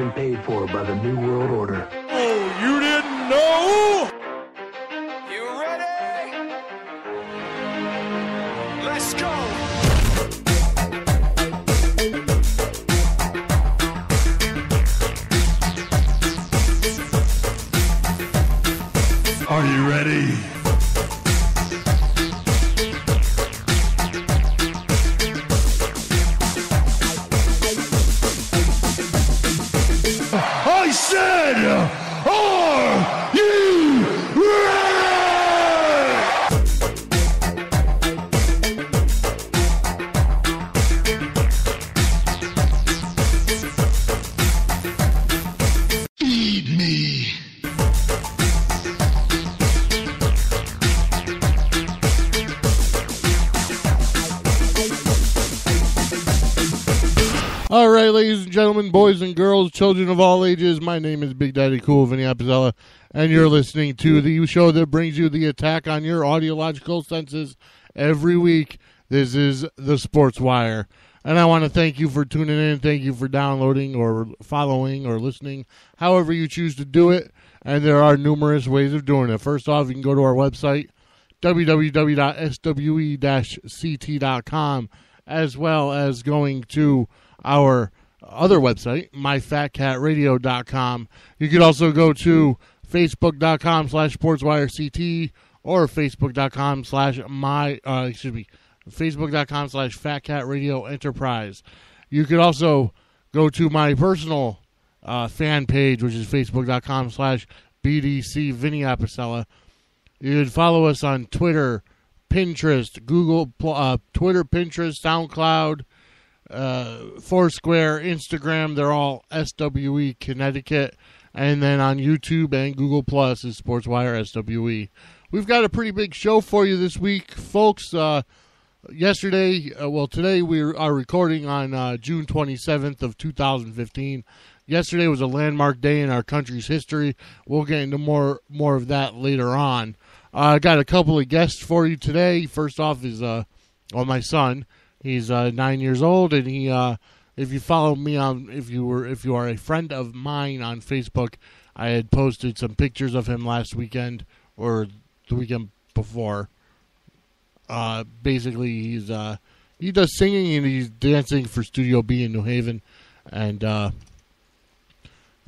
been paid for by the New World Order. Oh, you didn't know? You ready? Let's go! Are you ready? I said, are you ready? Feed me. All right, ladies and gentlemen, boys and girls, children of all ages, my name is Big Daddy Cool, Vinny Appizzella, and you're listening to the show that brings you the attack on your audiological senses every week. This is the Sportswire, and I want to thank you for tuning in. Thank you for downloading or following or listening, however you choose to do it, and there are numerous ways of doing it. First off, you can go to our website, www.swe-ct.com, as well as going to our other website, myfatcatradio.com. You could also go to facebook.com/sportswirect or facebook.com/fatcatradio-enterprise. You could also go to my personal fan page, which is facebook.com/BDC Vinny Appizzella. You can follow us on Twitter, Pinterest, Google, Twitter, Pinterest, SoundCloud, Foursquare, Instagram. They're all SWE Connecticut. And then on YouTube and Google Plus is Sportswire SWE. We've got a pretty big show for you this week, folks. Today we are recording on June 27th of 2015. Yesterday was a landmark day in our country's history. We'll get into more of that later on. I got a couple of guests for you today. First off is my son. He's 9 years old, and he if you follow me on if you are a friend of mine on Facebook, I had posted some pictures of him last weekend or the weekend before. Basically, he does singing and he's dancing for Studio B in New Haven, and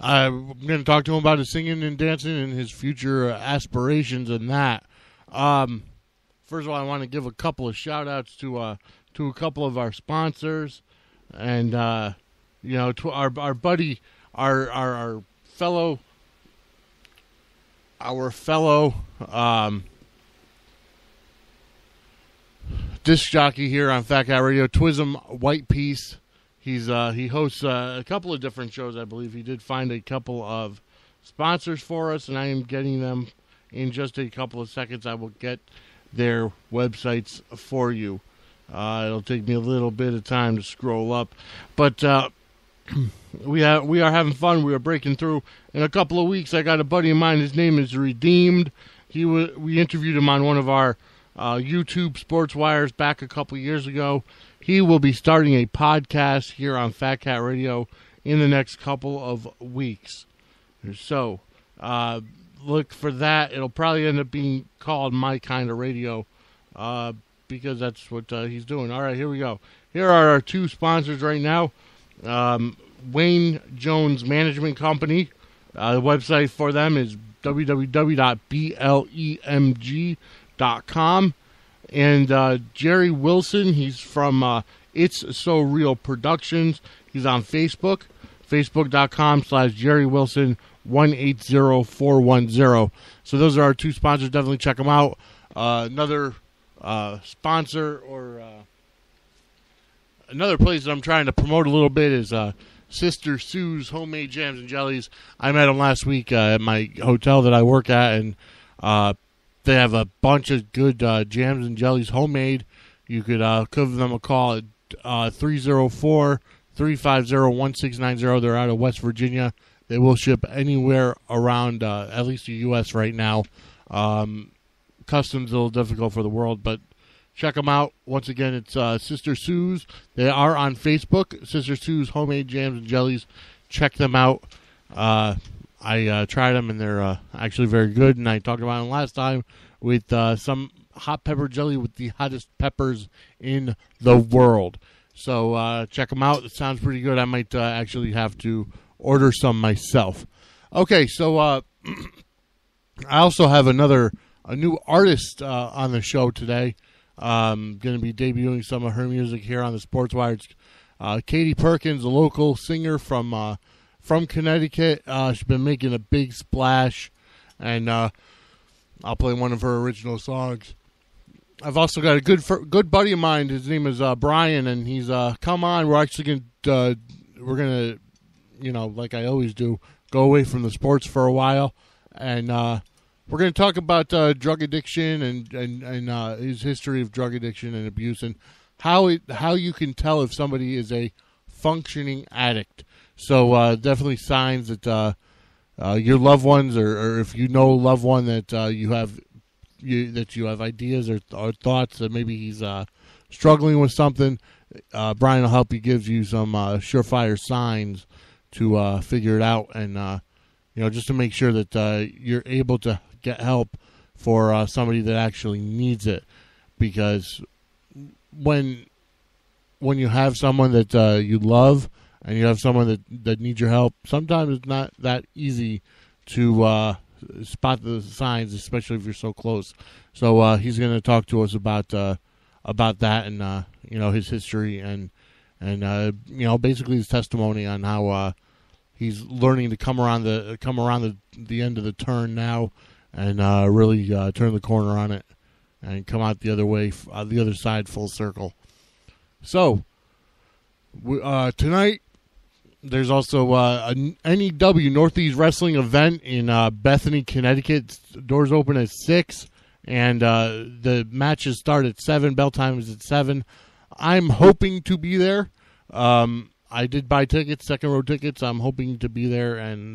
I'm going to talk to him about his singing and dancing and his future aspirations and that. First of all, I want to give a couple of shout-outs to a couple of our sponsors, and to our buddy, our fellow disc jockey here on Fat Cat Radio, Twizm Whyte Piece. He hosts a couple of different shows, I believe. He did find a couple of sponsors for us, and I am getting them in just a couple of seconds. I will get their websites for you. It'll take me a little bit of time to scroll up, but we are having fun. We are breaking through. In a couple of weeks, I got a buddy of mine. His name is Redeemed. We interviewed him on one of our YouTube Sports Wires back a couple of years ago. He will be starting a podcast here on Fat Cat Radio in the next couple of weeks. So look for that. It'll probably end up being called My Kind of Radio. Because that's what he's doing. All right, here we go. Here are our two sponsors right now. Wayne Jones Management Company. The website for them is www.blemg.com. And Jerry Wilson, he's from It's So Real Productions. He's on Facebook, facebook.com/Jerry Wilson 180410. So those are our two sponsors. Definitely check them out. Another sponsor or another place that I'm trying to promote a little bit is Sister Sue's Homemade Jams and Jellies. I met them last week at my hotel that I work at, and they have a bunch of good jams and jellies homemade. You could give them a call at 304-350-1690. They're out of West Virginia. They will ship anywhere around at least the U.S. right now. Customs a little difficult for the world, but check them out. Once again, it's Sister Sue's. They are on Facebook, Sister Sue's Homemade Jams and Jellies. check them out. I tried them, and they're actually very good, and I talked about them last time with some hot pepper jelly with the hottest peppers in the world. So check them out. It sounds pretty good. I might actually have to order some myself. Okay, so I also have a new artist on the show today. Going to be debuting some of her music here on the Sportswire. It's Katie Perkins, a local singer from Connecticut. She's been making a big splash, and I'll play one of her original songs. I've also got a good buddy of mine. His name is Brian, and he's come on. We're actually gonna like I always do, go away from the sports for a while, and we're gonna talk about drug addiction and his history of drug addiction and abuse, and how you can tell if somebody is a functioning addict. So definitely signs that your loved ones, or if you know a loved one that you have ideas or thoughts that maybe he's struggling with something, Brian will help you, gives you some surefire signs to figure it out, and just to make sure that you're able to get help for somebody that actually needs it. Because when you have someone that you love and you have someone that needs your help, sometimes it's not that easy to spot the signs, especially if you're so close. So he's going to talk to us about that and his history and basically his testimony on how he's learning to come around the end of the turn now, and really turn the corner on it and come out the other way, the other side, full circle. So tonight, there's also an NEW Northeast Wrestling event in Bethany, Connecticut. Doors open at 6, and the matches start at 7. Bell time is at 7. I'm hoping to be there. I did buy tickets, second-row tickets. I'm hoping to be there, and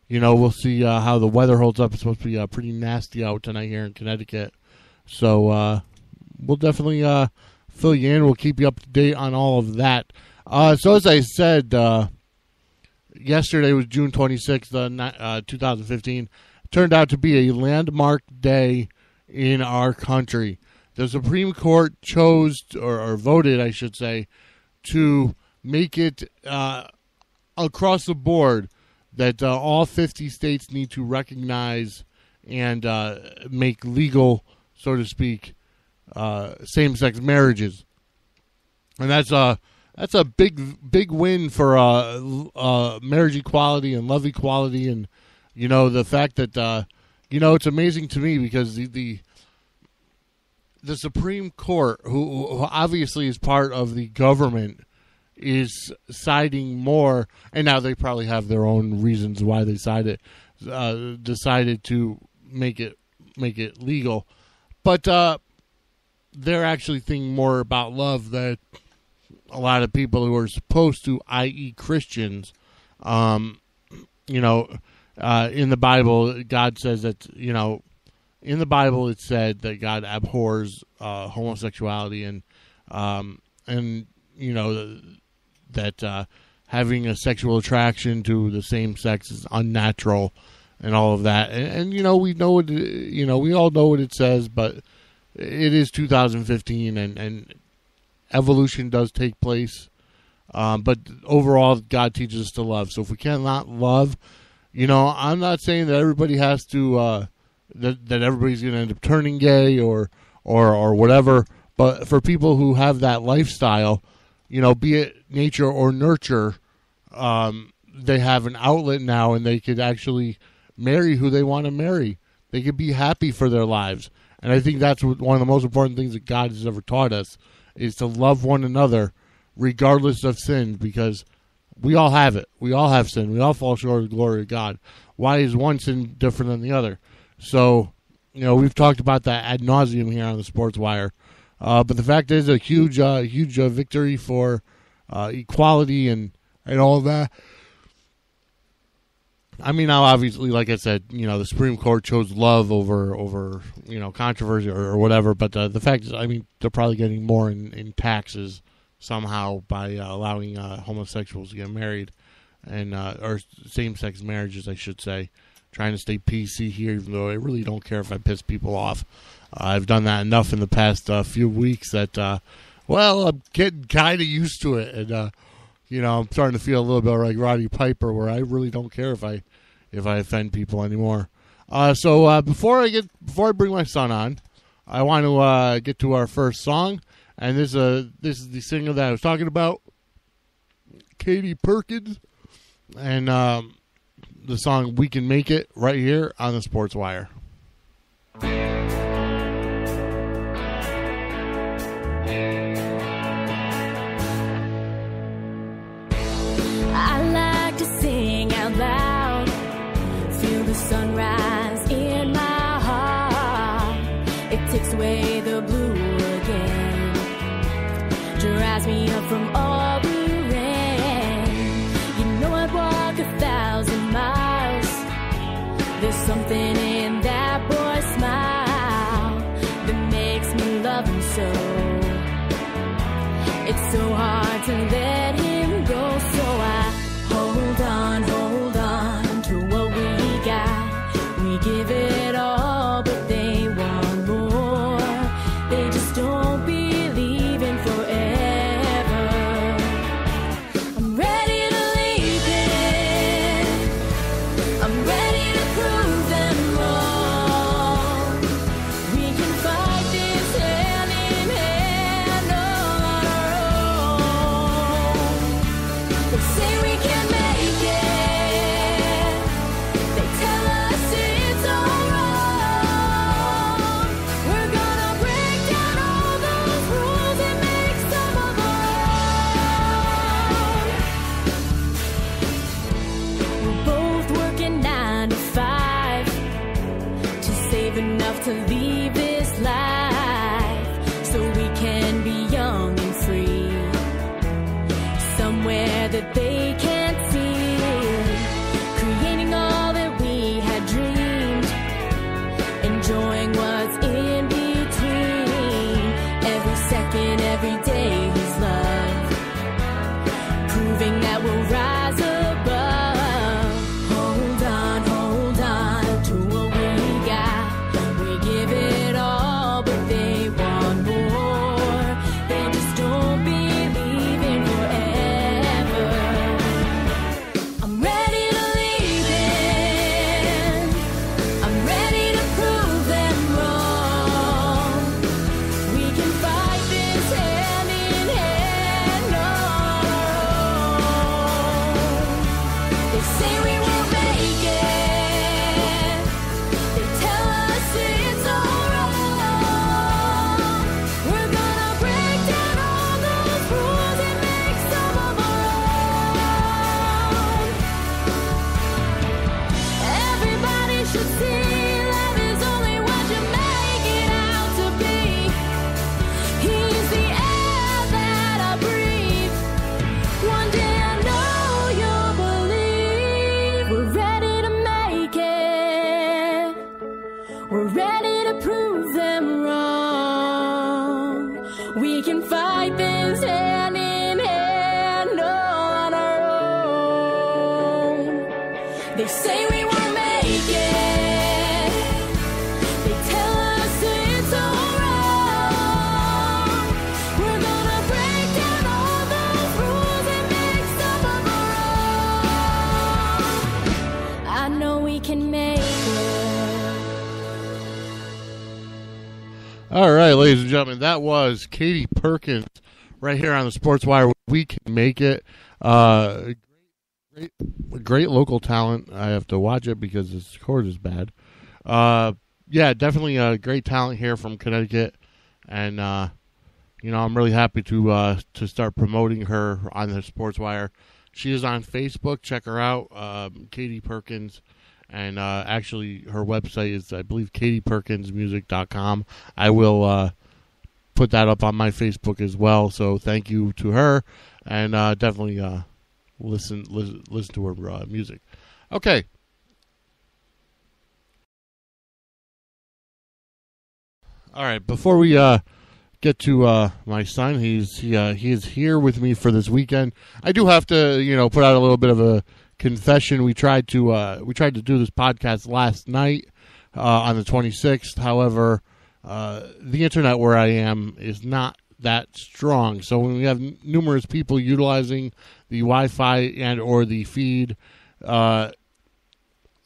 we'll see how the weather holds up. It's supposed to be pretty nasty out tonight here in Connecticut. So we'll definitely fill you in. We'll keep you up to date on all of that. So as I said, yesterday was June 26th, 2015. It turned out to be a landmark day in our country. The Supreme Court chose, or voted, I should say, to make it across the board that all 50 states need to recognize and make legal, so to speak, same-sex marriages. And that's a big win for marriage equality and love equality, and the fact that it's amazing to me because the Supreme Court, who obviously is part of the government, is siding more, and now they probably have their own reasons why they decided to make it legal, but they're actually thinking more about love than a lot of people who are supposed to, i.e. Christians. In the Bible, God says that, in the Bible it said that God abhors homosexuality and that having a sexual attraction to the same sex is unnatural and all of that. And we know what, we all know what it says, but it is 2015 and evolution does take place, but overall, God teaches us to love. So if we cannot love, I'm not saying that everybody has to, that everybody's going to end up turning gay or whatever. But for people who have that lifestyle, be it nature or nurture, they have an outlet now, and they could actually marry who they want to marry. They could be happy for their lives, and I think that's one of the most important things that God has ever taught us, is to love one another regardless of sin, because we all have it. We all have sin. We all fall short of the glory of God. Why is one sin different than the other? So, we've talked about that ad nauseum here on the Sports Wire. But the fact is, a huge victory for equality and all of that. I mean, now obviously, like I said, the Supreme Court chose love over controversy or whatever. But the fact is, I mean, they're probably getting more in taxes somehow by allowing homosexuals to get married. and or same-sex marriages, I should say. Trying to stay PC here, even though I really don't care if I piss people off. I've done that enough in the past few weeks that, I'm getting kind of used to it, and I'm starting to feel a little bit like Roddy Piper, where I really don't care if I offend people anymore. So before I bring my son on, I want to get to our first song, and this is the singer that I was talking about, Katie Perkins, and the song "We Can Make It" right here on the Sportswire. I like to sing out loud, feel the sunrise in my heart. It takes away the blue again, dries me up from all the rain. You know I'd walk 1,000 miles. There's something in that boy's smile that makes me love him so. It's so hard to let him go, so I hold on to what we got. We give it all, but they want more. They just don't believe in forever. I'm ready to leave it. I'm ready to prove them wrong. We can fight this hand in hand all on our own. They say we can make it. They tell us it's all wrong. We're gonna break down all those rules and make some of our own. We're both working 9 to 5 to save enough to leave this life, so we can be young and free, somewhere that they can't see, creating all that we had dreamed, enjoying what's in between, every second, every day, his love, proving that we'll rise above. Hold on to what we got. We give it all, but they want more. They just don't believe in forever. I'm ready to leave it. I'm ready to prove them wrong. We can fight this hand in hand on our own. They say we won't make it. They tell us it's all wrong. We're gonna break down all those rules and make some of our own. Everybody should see love is only what you make it out to be. He's the air that I breathe. One day I know you'll believe. We're ready to make it. We're ready to prove them wrong. We can fight this hand in hand all on our own. They say we won't make it. They tell us it's all wrong. We're gonna break down all those rules and make some of our own. I know we can make it. All right, ladies and gentlemen, that was Katie Perkins right here on the Sportswire. We Can Make It. Great local talent. I have to watch it because the chord is bad. Yeah, definitely a great talent here from Connecticut, and I'm really happy to start promoting her on the Sportswire. She is on Facebook. Check her out, Katie Perkins. And actually, her website is, I believe, katieperkinsmusic.com. I will put that up on my Facebook as well. So thank you to her, and definitely listen to her music. Okay. All right. Before we get to my son. He is here with me for this weekend. I do have to, put out a little bit of a confession. We tried to do this podcast last night on the 26th. However, the internet where I am is not that strong. So when we have numerous people utilizing the Wi-Fi and or the feed, I'm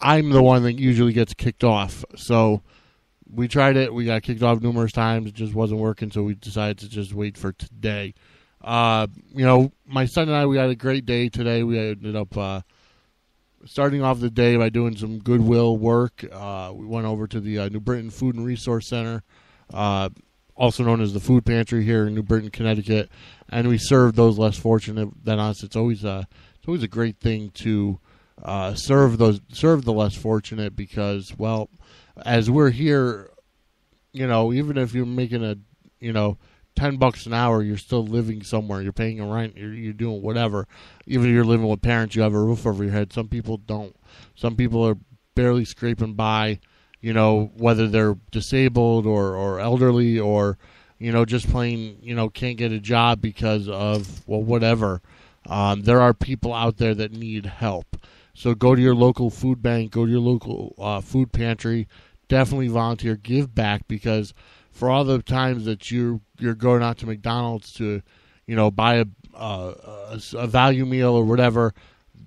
the one that usually gets kicked off. So we tried it. We got kicked off numerous times. It just wasn't working, so we decided to just wait for today. My son and I, we had a great day today. We ended up starting off the day by doing some goodwill work. We went over to the New Britain Food and Resource Center, also known as the Food Pantry here in New Britain, Connecticut, and we served those less fortunate than us. It's always a great thing to serve the less fortunate because, well, as we're here, even if you're making a, $10 an hour, you're still living somewhere. You're paying a rent. You're doing whatever. Even if you're living with parents, you have a roof over your head. Some people don't. Some people are barely scraping by, whether they're disabled or elderly or, just plain, can't get a job because of, well, whatever. There are people out there that need help. So go to your local food bank, go to your local food pantry, definitely volunteer, give back, because for all the times that you're going out to McDonald's to, buy a value meal or whatever,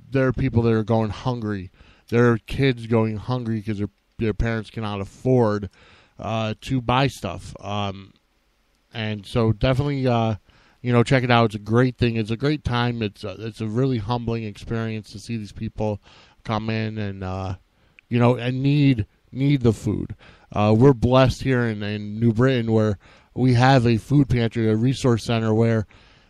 there are people that are going hungry. There are kids going hungry because their parents cannot afford to buy stuff. And so definitely, check it out. It's a great thing. It's a great time. It's a really humbling experience to see these people come in and, and need the food. We're blessed here in New Britain where we have a food pantry, a resource center where,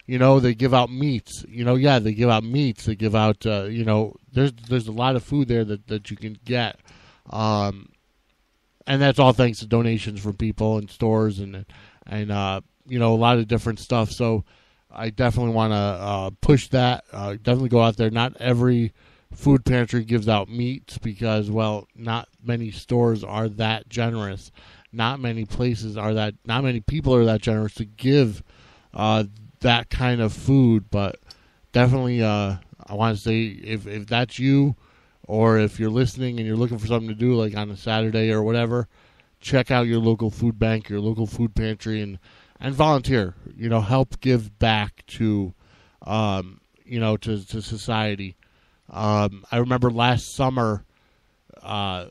they give out meats. They give out meats. They give out, there's a lot of food there that you can get. And that's all thanks to donations from people and stores and a lot of different stuff. So I definitely want to push that. Definitely go out there. Not every food pantry gives out meats because, well, not many stores are that generous. Not many people are that generous to give that kind of food. But definitely, I want to say if that's you, or if you're listening and you're looking for something to do, like on a Saturday or whatever, check out your local food bank, your local food pantry, and volunteer. Help give back to, to society. I remember last summer, I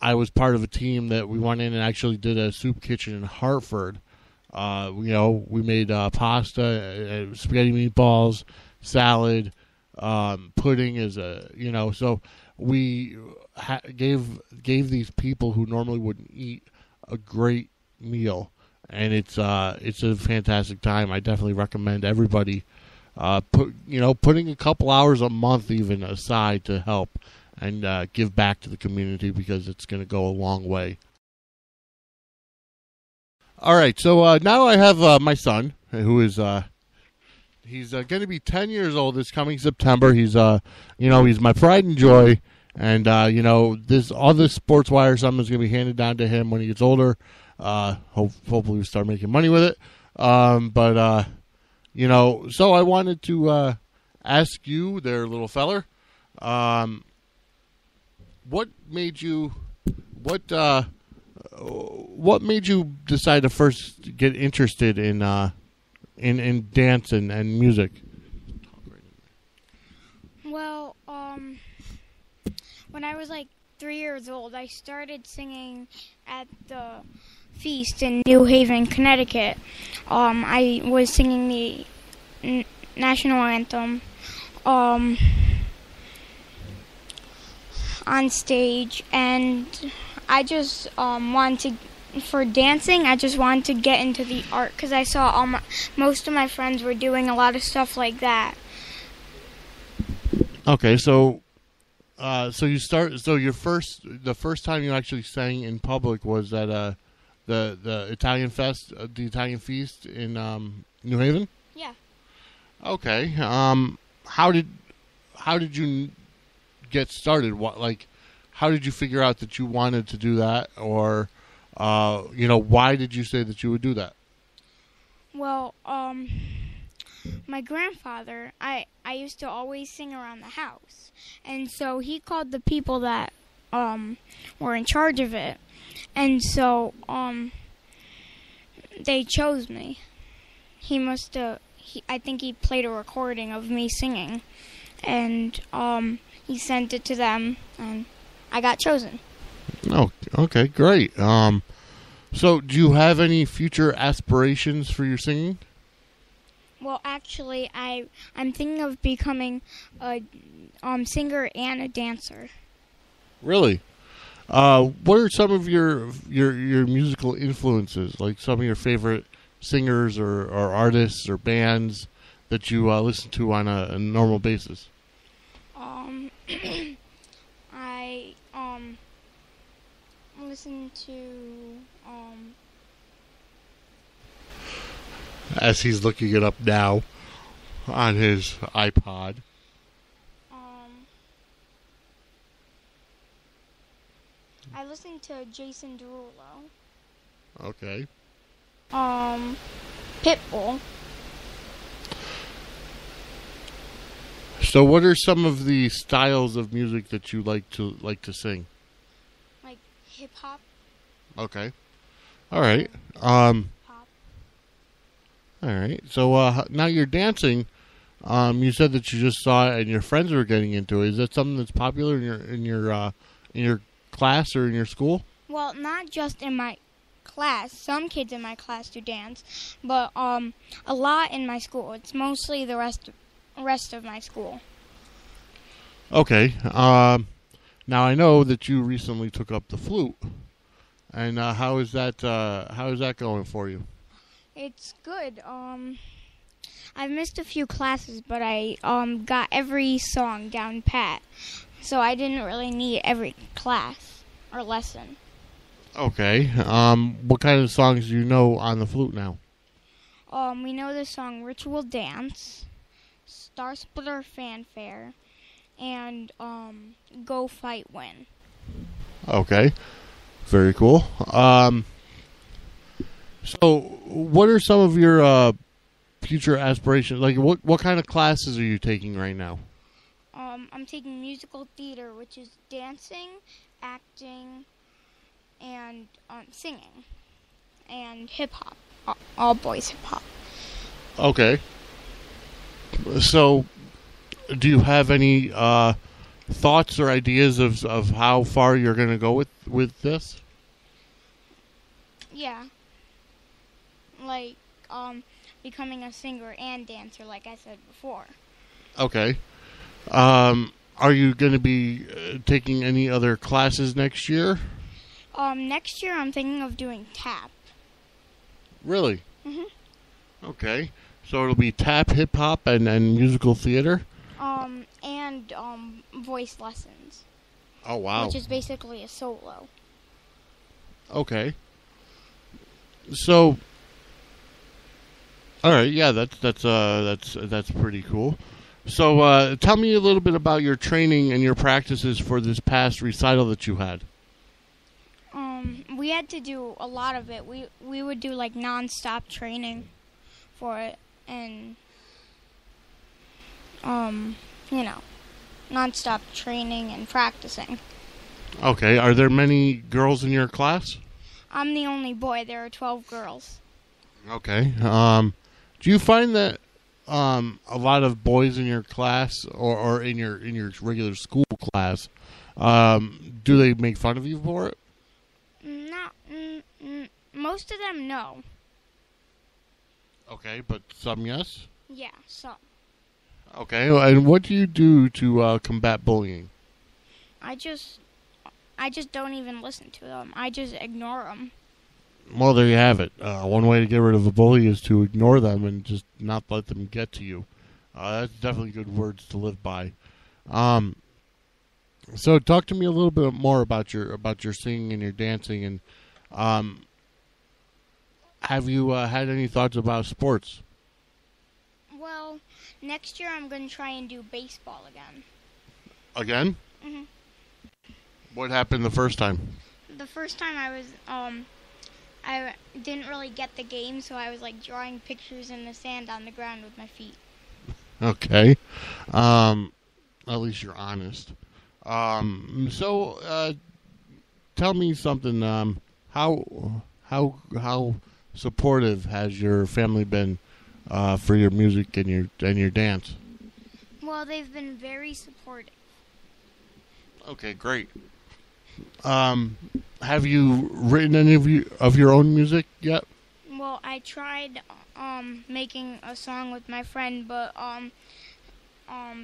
was part of a team that we went in and actually did a soup kitchen in Hartford. We made pasta, spaghetti meatballs, salad, pudding so we gave these people who normally wouldn't eat a great meal, and it's a fantastic time. I definitely recommend everybody putting a couple hours a month even aside to help and give back to the community, because it's going to go a long way. All right, so now I have my son, who is he's going to be 10 years old this coming September. He's he's my pride and joy, and all this Sportswire stuff is going to be handed down to him when he gets older. Hopefully we start making money with it. So I wanted to ask you there, little feller, what made you decide to first get interested in dance and music? Well, when I was like 3 years old, I started singing at the feast in New Haven, Connecticut. I was singing the national anthem on stage, and I just wanted for dancing. I just wanted to get into the art because I saw most of my friends were doing a lot of stuff like that. Okay, so the first time you actually sang in public was at the Italian Fest, the Italian Feast in New Haven? Yeah. Okay. How did you get started? How did you figure out that you wanted to do that, or why did you say that you would do that? Well, my grandfather, I used to always sing around the house. And so he called the people that were in charge of it. And so they chose me. I think he played a recording of me singing. And he sent it to them, and I got chosen. Oh, okay, great. So do you have any future aspirations for your singing? Well, actually, I'm thinking of becoming a singer and a dancer. Really? What are some of your musical influences? Like some of your favorite singers or artists or bands that you listen to on a normal basis? I listen to As he's looking it up now on his iPod. I listen to Jason Derulo. Okay. Pitbull. So what are some of the styles of music that you like to sing? Like hip hop. Okay. All right. Pop. All right. So now you're dancing. You said that you just saw it and your friends were getting into it. Is that something that's popular in your class or in your school? Well, not just in my class. Some kids in my class do dance, but a lot in my school. It's mostly the rest of my school. Okay. Now I know that you recently took up the flute, and how is that going for you? It's good. I've missed a few classes, but I got every song down pat, so I didn't really need every class or lesson. Okay. What kind of songs do you know on the flute now? We know the song Ritual Dance, Star Splitter Fanfare, and Go Fight Win. Okay. Very cool. So what are some of your future aspirations? Like what kind of classes are you taking right now? I'm taking musical theater, which is dancing, acting, and singing, and hip-hop, all boys hip-hop. Okay. So do you have any thoughts or ideas of how far you're going to go with this? Yeah. Like, becoming a singer and dancer, like I said before. Okay. Are you going to be taking any other classes next year? Next year I'm thinking of doing tap. Really? Mhm. Okay. So it'll be tap, hip-hop, and musical theater? And voice lessons. Oh, wow. Which is basically a solo. Okay. So, all right, yeah, that's pretty cool. So, tell me a little bit about your training and your practices for this past recital that you had. We had to do a lot of it. We would do like non-stop training for it, and non-stop training and practicing. Okay, are there many girls in your class? I'm the only boy. There are 12 girls. Okay. Do you find that a lot of boys in your class or in your regular school class, do they make fun of you for it? Most of them, no. Okay, but some yes? Yeah, some. Okay, and what do you do to combat bullying? I just don't even listen to them. I just ignore them. Well, there you have it. One way to get rid of a bully is to ignore them and just not let them get to you. That's definitely good words to live by. So talk to me a little bit more about your singing and your dancing, and have you had any thoughts about sports? Well, next year I'm going to try and do baseball again. Again? Mhm. What happened the first time? The first time I didn't really get the game, so I was like drawing pictures in the sand on the ground with my feet. Okay. At least you're honest. So tell me something. How supportive has your family been for your music and your dance? Well, they've been very supportive. Okay, great. Have you written any of your own music yet? Well, I tried making a song with my friend, but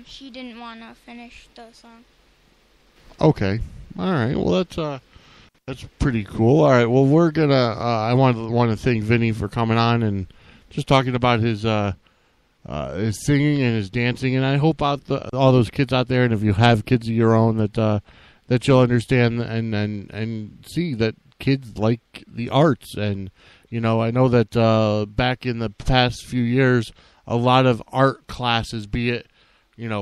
she didn't want to finish the song. Okay. All right. Well, that's pretty cool. All right. Well, we're gonna. I want to thank Vinny for coming on and just talking about his singing and his dancing. And I hope all those kids out there, and if you have kids of your own, that you'll understand and see that kids like the arts. And I know that back in the past few years, a lot of art classes, be it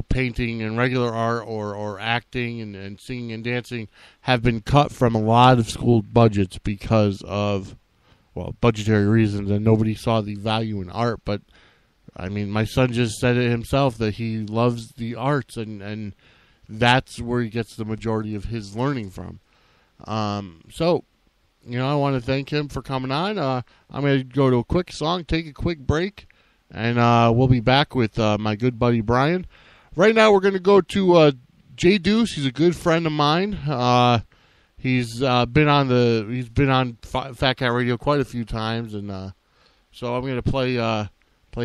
painting and regular art or acting and singing and dancing, have been cut from a lot of school budgets because of, budgetary reasons, and nobody saw the value in art. But, I mean, my son just said it himself that he loves the arts, and that's where he gets the majority of his learning from. So, I want to thank him for coming on. I'm going to go to a quick song, take a quick break, and we'll be back with my good buddy Brian. Right now, we're going to go to J-Deuce. He's a good friend of mine. He's been on Fat Cat Radio quite a few times, and so I'm going to play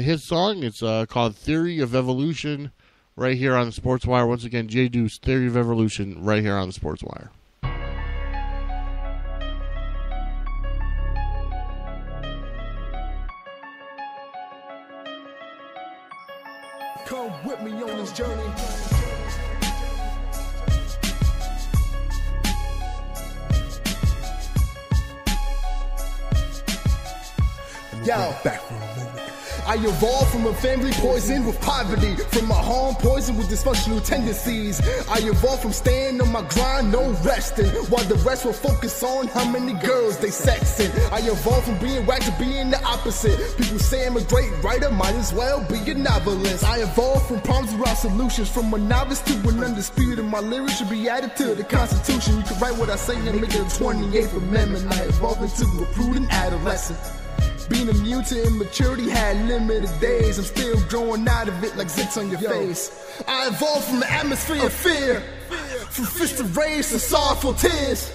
his song. It's called "Theory of Evolution," right here on the Sportswire. Once again, J-Deuce, "Theory of Evolution," right here on the Sportswire. Come with me on this journey. Yo, back for a moment. I evolved from a family poisoned with poverty, from a home poisoned with dysfunctional tendencies. I evolved from staying on my grind, no resting, while the rest will focus on how many girls they sexing. I evolved from being whack to being the opposite. People say I'm a great writer, might as well be a novelist. I evolved from problems without solutions, from a novice to an undisputed. My lyrics should be added to the Constitution. You can write what I say and make it a 28th Amendment. I evolved into a prudent adolescent. Being immune to immaturity had limited days. I'm still growing out of it like zits on your face. I evolved from the atmosphere of fear, from fist of rage to sorrowful tears,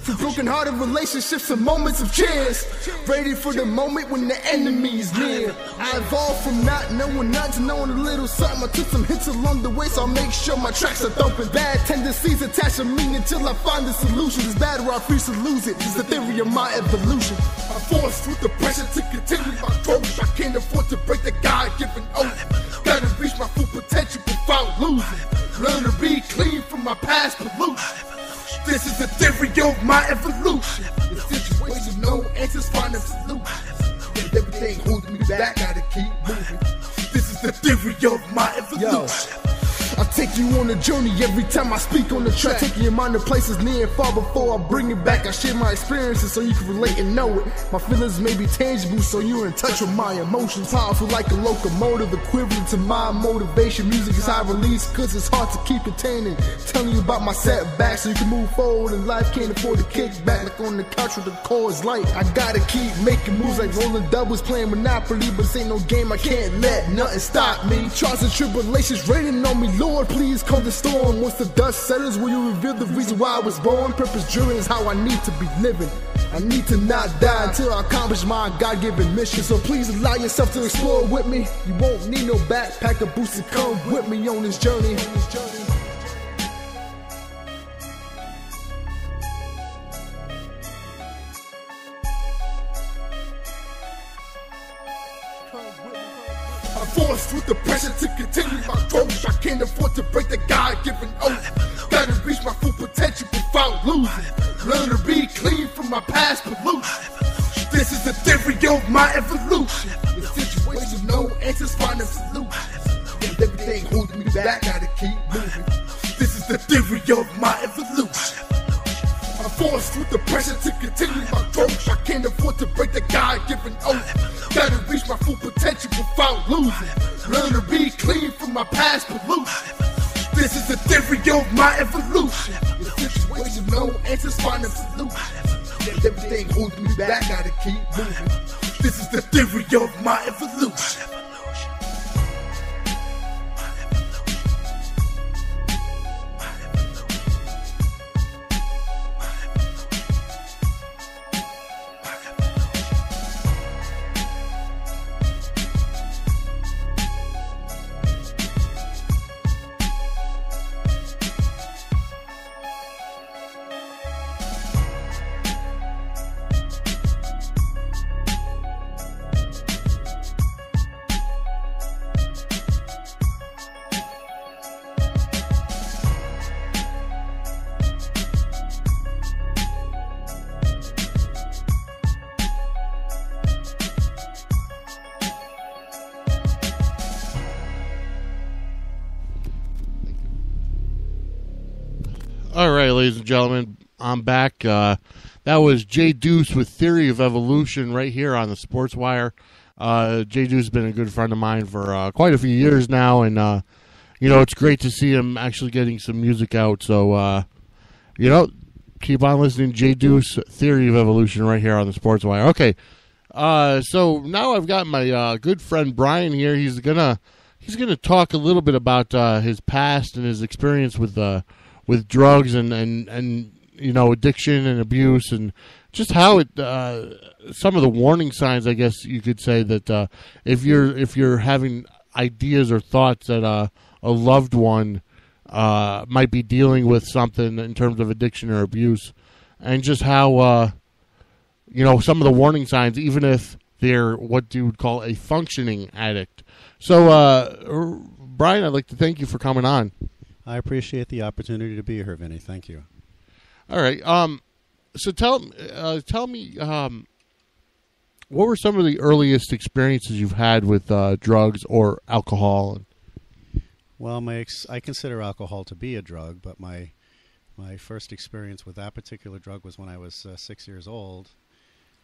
from broken-hearted relationships to moments of cheers, ready for the moment when the enemy is near. I evolved from not knowing nothing to knowing a little something. I took some hits along the way, so I'll make sure my tracks are thumping. Bad tendencies attached to me until I find the solution. This battle I refuse to lose it. This is the theory of my evolution. I'm forced through the pressure to continue my growth. I can't afford to break the God-given oath. Gotta reach my full potential without losing. Learn to be clean from my past pollution. This is the theory of my evolution. The situation, no answers, find a solution. And everything holding me back, gotta keep moving. This is the theory of my evolution. I take you on a journey every time I speak on the track, taking your mind to places near and far before I bring it back. I share my experiences so you can relate and know it. My feelings may be tangible so you're in touch with my emotions. Powerful like a locomotive, equivalent to my motivation. Music is high release cause it's hard to keep containing. Telling you about my setbacks so you can move forward in life. Can't afford to kick back like on the couch with the chords light. I gotta keep making moves like rolling doubles, playing Monopoly. But this ain't no game, I can't let nothing stop me. Trials and tribulations raining on me, Lord, please calm the storm. Once the dust settles, will you reveal the reason why I was born? Purpose driven is how I need to be living. I need to not die until I accomplish my God-given mission. So please allow yourself to explore with me. You won't need no backpack or boots to come with me on this journey. I'm forced through the pressure to continue my growth. I can't afford to break the God-given oath. Gotta reach my full potential without losing. Learn to be clean from my past pollution. This is the theory of my evolution. The situation, no answers, find a solution. And everything holding me back, gotta keep moving. This is the theory of my evolution. I'm forced through the pressure to continue my growth. I can't afford to break the God-given oath. Gotta reach my full potential without losing. Learn to be clean from my past pollution. This is the theory of my evolution. The situation, no answers, find a solution. Everything holding me back, gotta keep moving. This is the theory of my evolution. All right, ladies and gentlemen, I'm back. That was J-Deuce with Theory of Evolution right here on the Sportswire. J-Deuce has been a good friend of mine for quite a few years now, and, it's great to see him actually getting some music out. So, keep on listening. J-Deuce, Theory of Evolution right here on the Sportswire. Okay, so now I've got my good friend Brian here. He's gonna talk a little bit about his past and his experience with drugs and addiction and abuse, and just how it some of the warning signs, I guess you could say, that if you're having ideas or thoughts that a loved one might be dealing with something in terms of addiction or abuse, and just how some of the warning signs, even if they're what you would call a functioning addict. So Brian, I'd like to thank you for coming on. I appreciate the opportunity to be here, Vinny. Thank you. All right. So tell me, what were some of the earliest experiences you've had with drugs or alcohol? Well, I consider alcohol to be a drug, but my first experience with that particular drug was when I was 6 years old.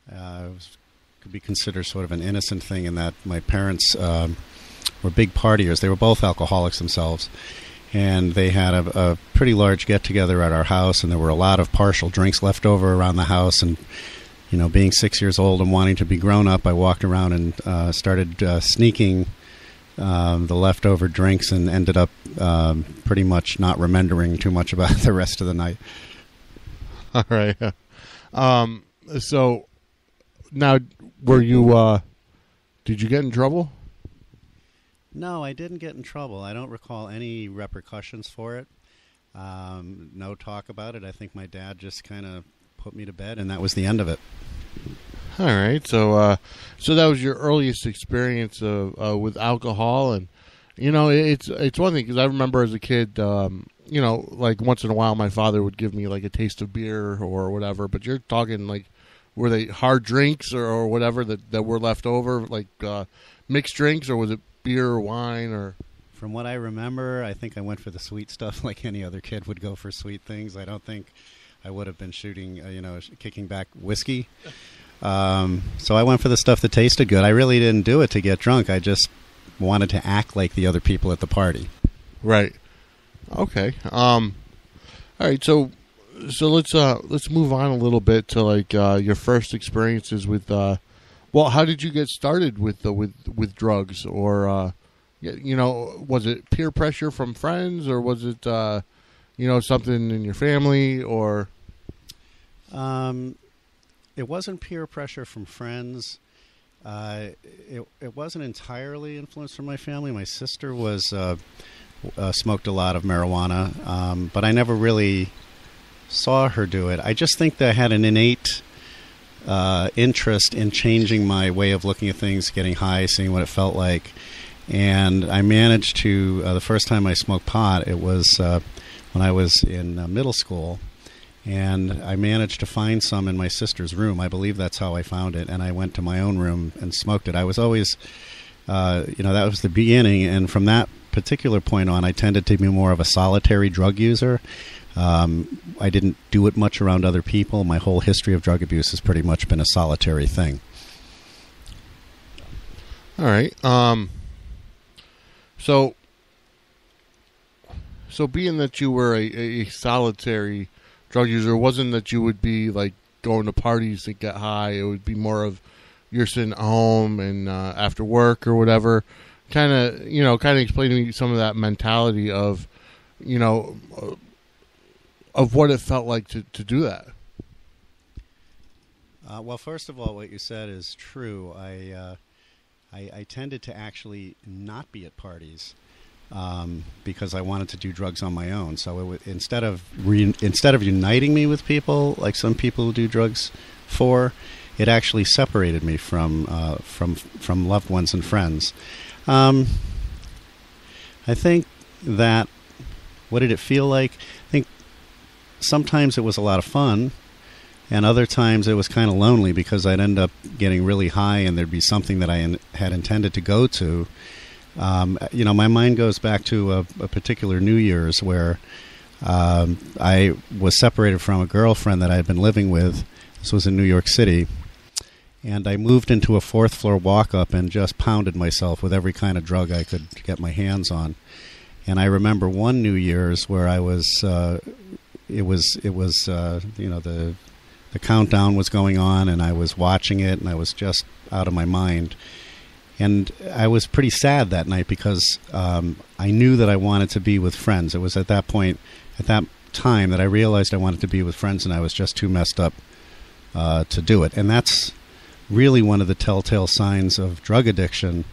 Could be considered sort of an innocent thing in that my parents were big partiers. They were both alcoholics themselves. And they had a pretty large get-together at our house, and there were a lot of partial drinks left over around the house. And, being 6 years old and wanting to be grown up, I walked around and started sneaking the leftover drinks, and ended up pretty much not remembering too much about the rest of the night. All right. So now, were you? Did you get in trouble? No, I didn't get in trouble. I don't recall any repercussions for it. No talk about it. I think my dad just kind of put me to bed, and that was the end of it. All right. So that was your earliest experience with alcohol, and it's one thing, because I remember as a kid, like once in a while, my father would give me like a taste of beer or whatever. But you're talking like, were they hard drinks or whatever that were left over, like mixed drinks, or was it beer or wine? Or from what I remember, I think I went for the sweet stuff like any other kid would go for sweet things. I don't think I would have been shooting, kicking back whiskey. So I went for the stuff that tasted good. I really didn't do it to get drunk. I just wanted to act like the other people at the party. Right. Okay. All right. So let's move on a little bit to like your first experiences with. Well, how did you get started with drugs, or was it peer pressure from friends, or was it something in your family, or? It wasn't peer pressure from friends. It wasn't entirely influenced from my family. My sister was smoked a lot of marijuana, but I never really saw her do it. I just think that I had an innate interest in changing my way of looking at things, getting high, seeing what it felt like. And I managed to, the first time I smoked pot, it was when I was in middle school. And I managed to find some in my sister's room. I believe that's how I found it. And I went to my own room and smoked it. I was always, that was the beginning. And from that particular point on, I tended to be more of a solitary drug user. I didn't do it much around other people. My whole history of drug abuse has pretty much been a solitary thing. All right. So being that you were a solitary drug user, it wasn't that you would be like going to parties to get high. It would be more of you're sitting at home and after work or whatever. Kind of explain to me some of that mentality of, of what it felt like to do that. Well, first of all, what you said is true. I tended to actually not be at parties because I wanted to do drugs on my own. So instead of uniting me with people like some people do drugs for, it actually separated me from loved ones and friends. I think that, what did it feel like? I think sometimes it was a lot of fun, and other times it was kind of lonely because I'd end up getting really high and there'd be something that I had intended to go to. My mind goes back to a particular New Year's where I was separated from a girlfriend that I had been living with. This was in New York City. And I moved into a fourth-floor walk-up and just pounded myself with every kind of drug I could get my hands on. And I remember one New Year's where I was, the countdown was going on, and I was watching it, and I was just out of my mind. And I was pretty sad that night because I knew that I wanted to be with friends. It was at that point, at that time, that I realized I wanted to be with friends, and I was just too messed up to do it. And that's really one of the telltale signs of drug addiction,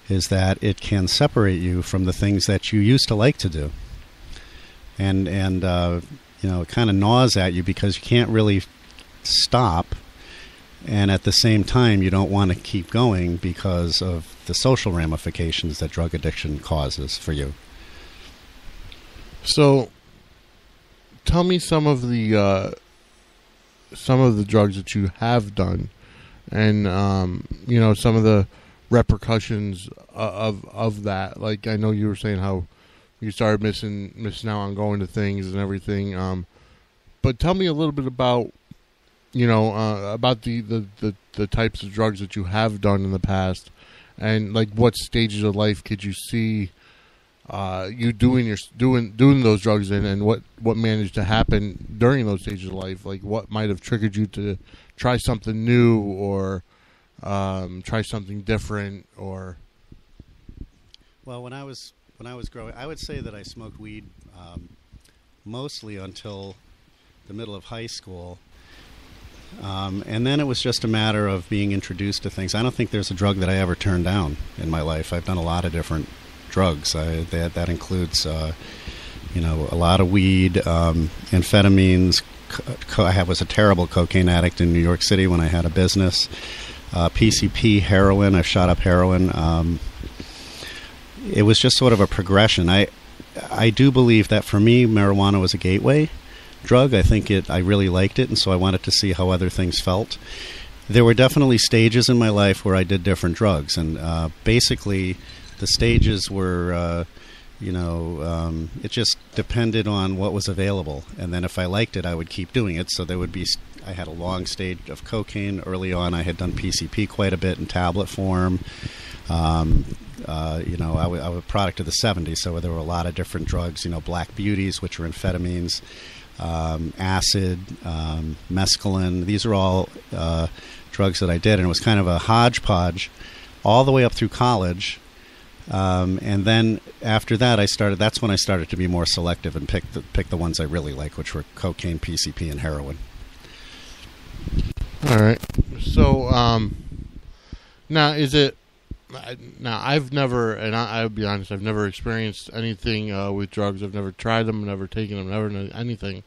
is that it can separate you from the things that you used to like to do. And it kind of gnaws at you because you can't really stop, and at the same time you don't want to keep going because of the social ramifications that drug addiction causes for you. So tell me some of the drugs that you have done, and some of the repercussions of that. Like, I know you were saying how you started missing out on going to things and everything, but tell me a little bit about about the types of drugs that you have done in the past, and like what stages of life could you see you doing those drugs in, and what managed to happen during those stages of life? Like, what might have triggered you to try something new, or try something different, or? Well, when I was growing, I would say that I smoked weed mostly until the middle of high school. And then it was just a matter of being introduced to things. I don't think there's a drug that I ever turned down in my life. I've done a lot of different drugs. That includes, a lot of weed, amphetamines. I was a terrible cocaine addict in New York City when I had a business. PCP, heroin. I've shot up heroin. It was just sort of a progression. I do believe that for me, marijuana was a gateway drug. I really liked it, and so I wanted to see how other things felt. There were definitely stages in my life where I did different drugs, and basically the stages were, it just depended on what was available, and then if I liked it, I would keep doing it. So I had a long stage of cocaine early on. I had done PCP quite a bit in tablet form. I was a product of the 70s, so there were a lot of different drugs, black beauties, which were amphetamines, acid, mescaline. These are all drugs that I did, and it was kind of a hodgepodge all the way up through college. And then after that, that's when I started to be more selective and pick the ones I really like, which were cocaine, PCP, and heroin. All right. So now I've never, and I'll be honest, I've never experienced anything with drugs. I've never tried them, never taken them, never done anything.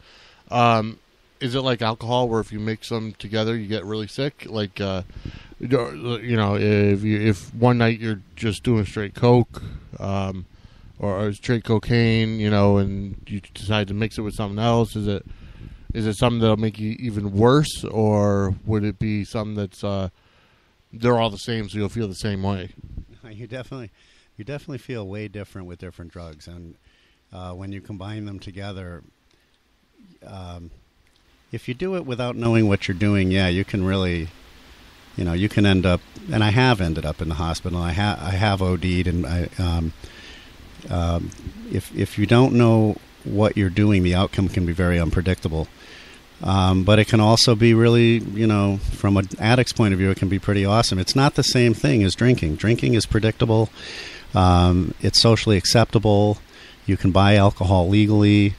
Is it like alcohol, where if you mix them together, you get really sick? Like, if one night you're just doing straight coke, or straight cocaine, and you decide to mix it with something else, is it something that'll make you even worse, or would it be something that's they're all the same, so you'll feel the same way? You definitely feel way different with different drugs, and when you combine them together, if you do it without knowing what you're doing, you can really, you can end up, and I have ended up in the hospital. I have OD'd, and if you don't know what you're doing, the outcome can be very unpredictable. But it can also be really, from an addict's point of view, it can be pretty awesome. It's not the same thing as drinking. Drinking is predictable. It's socially acceptable. You can buy alcohol legally.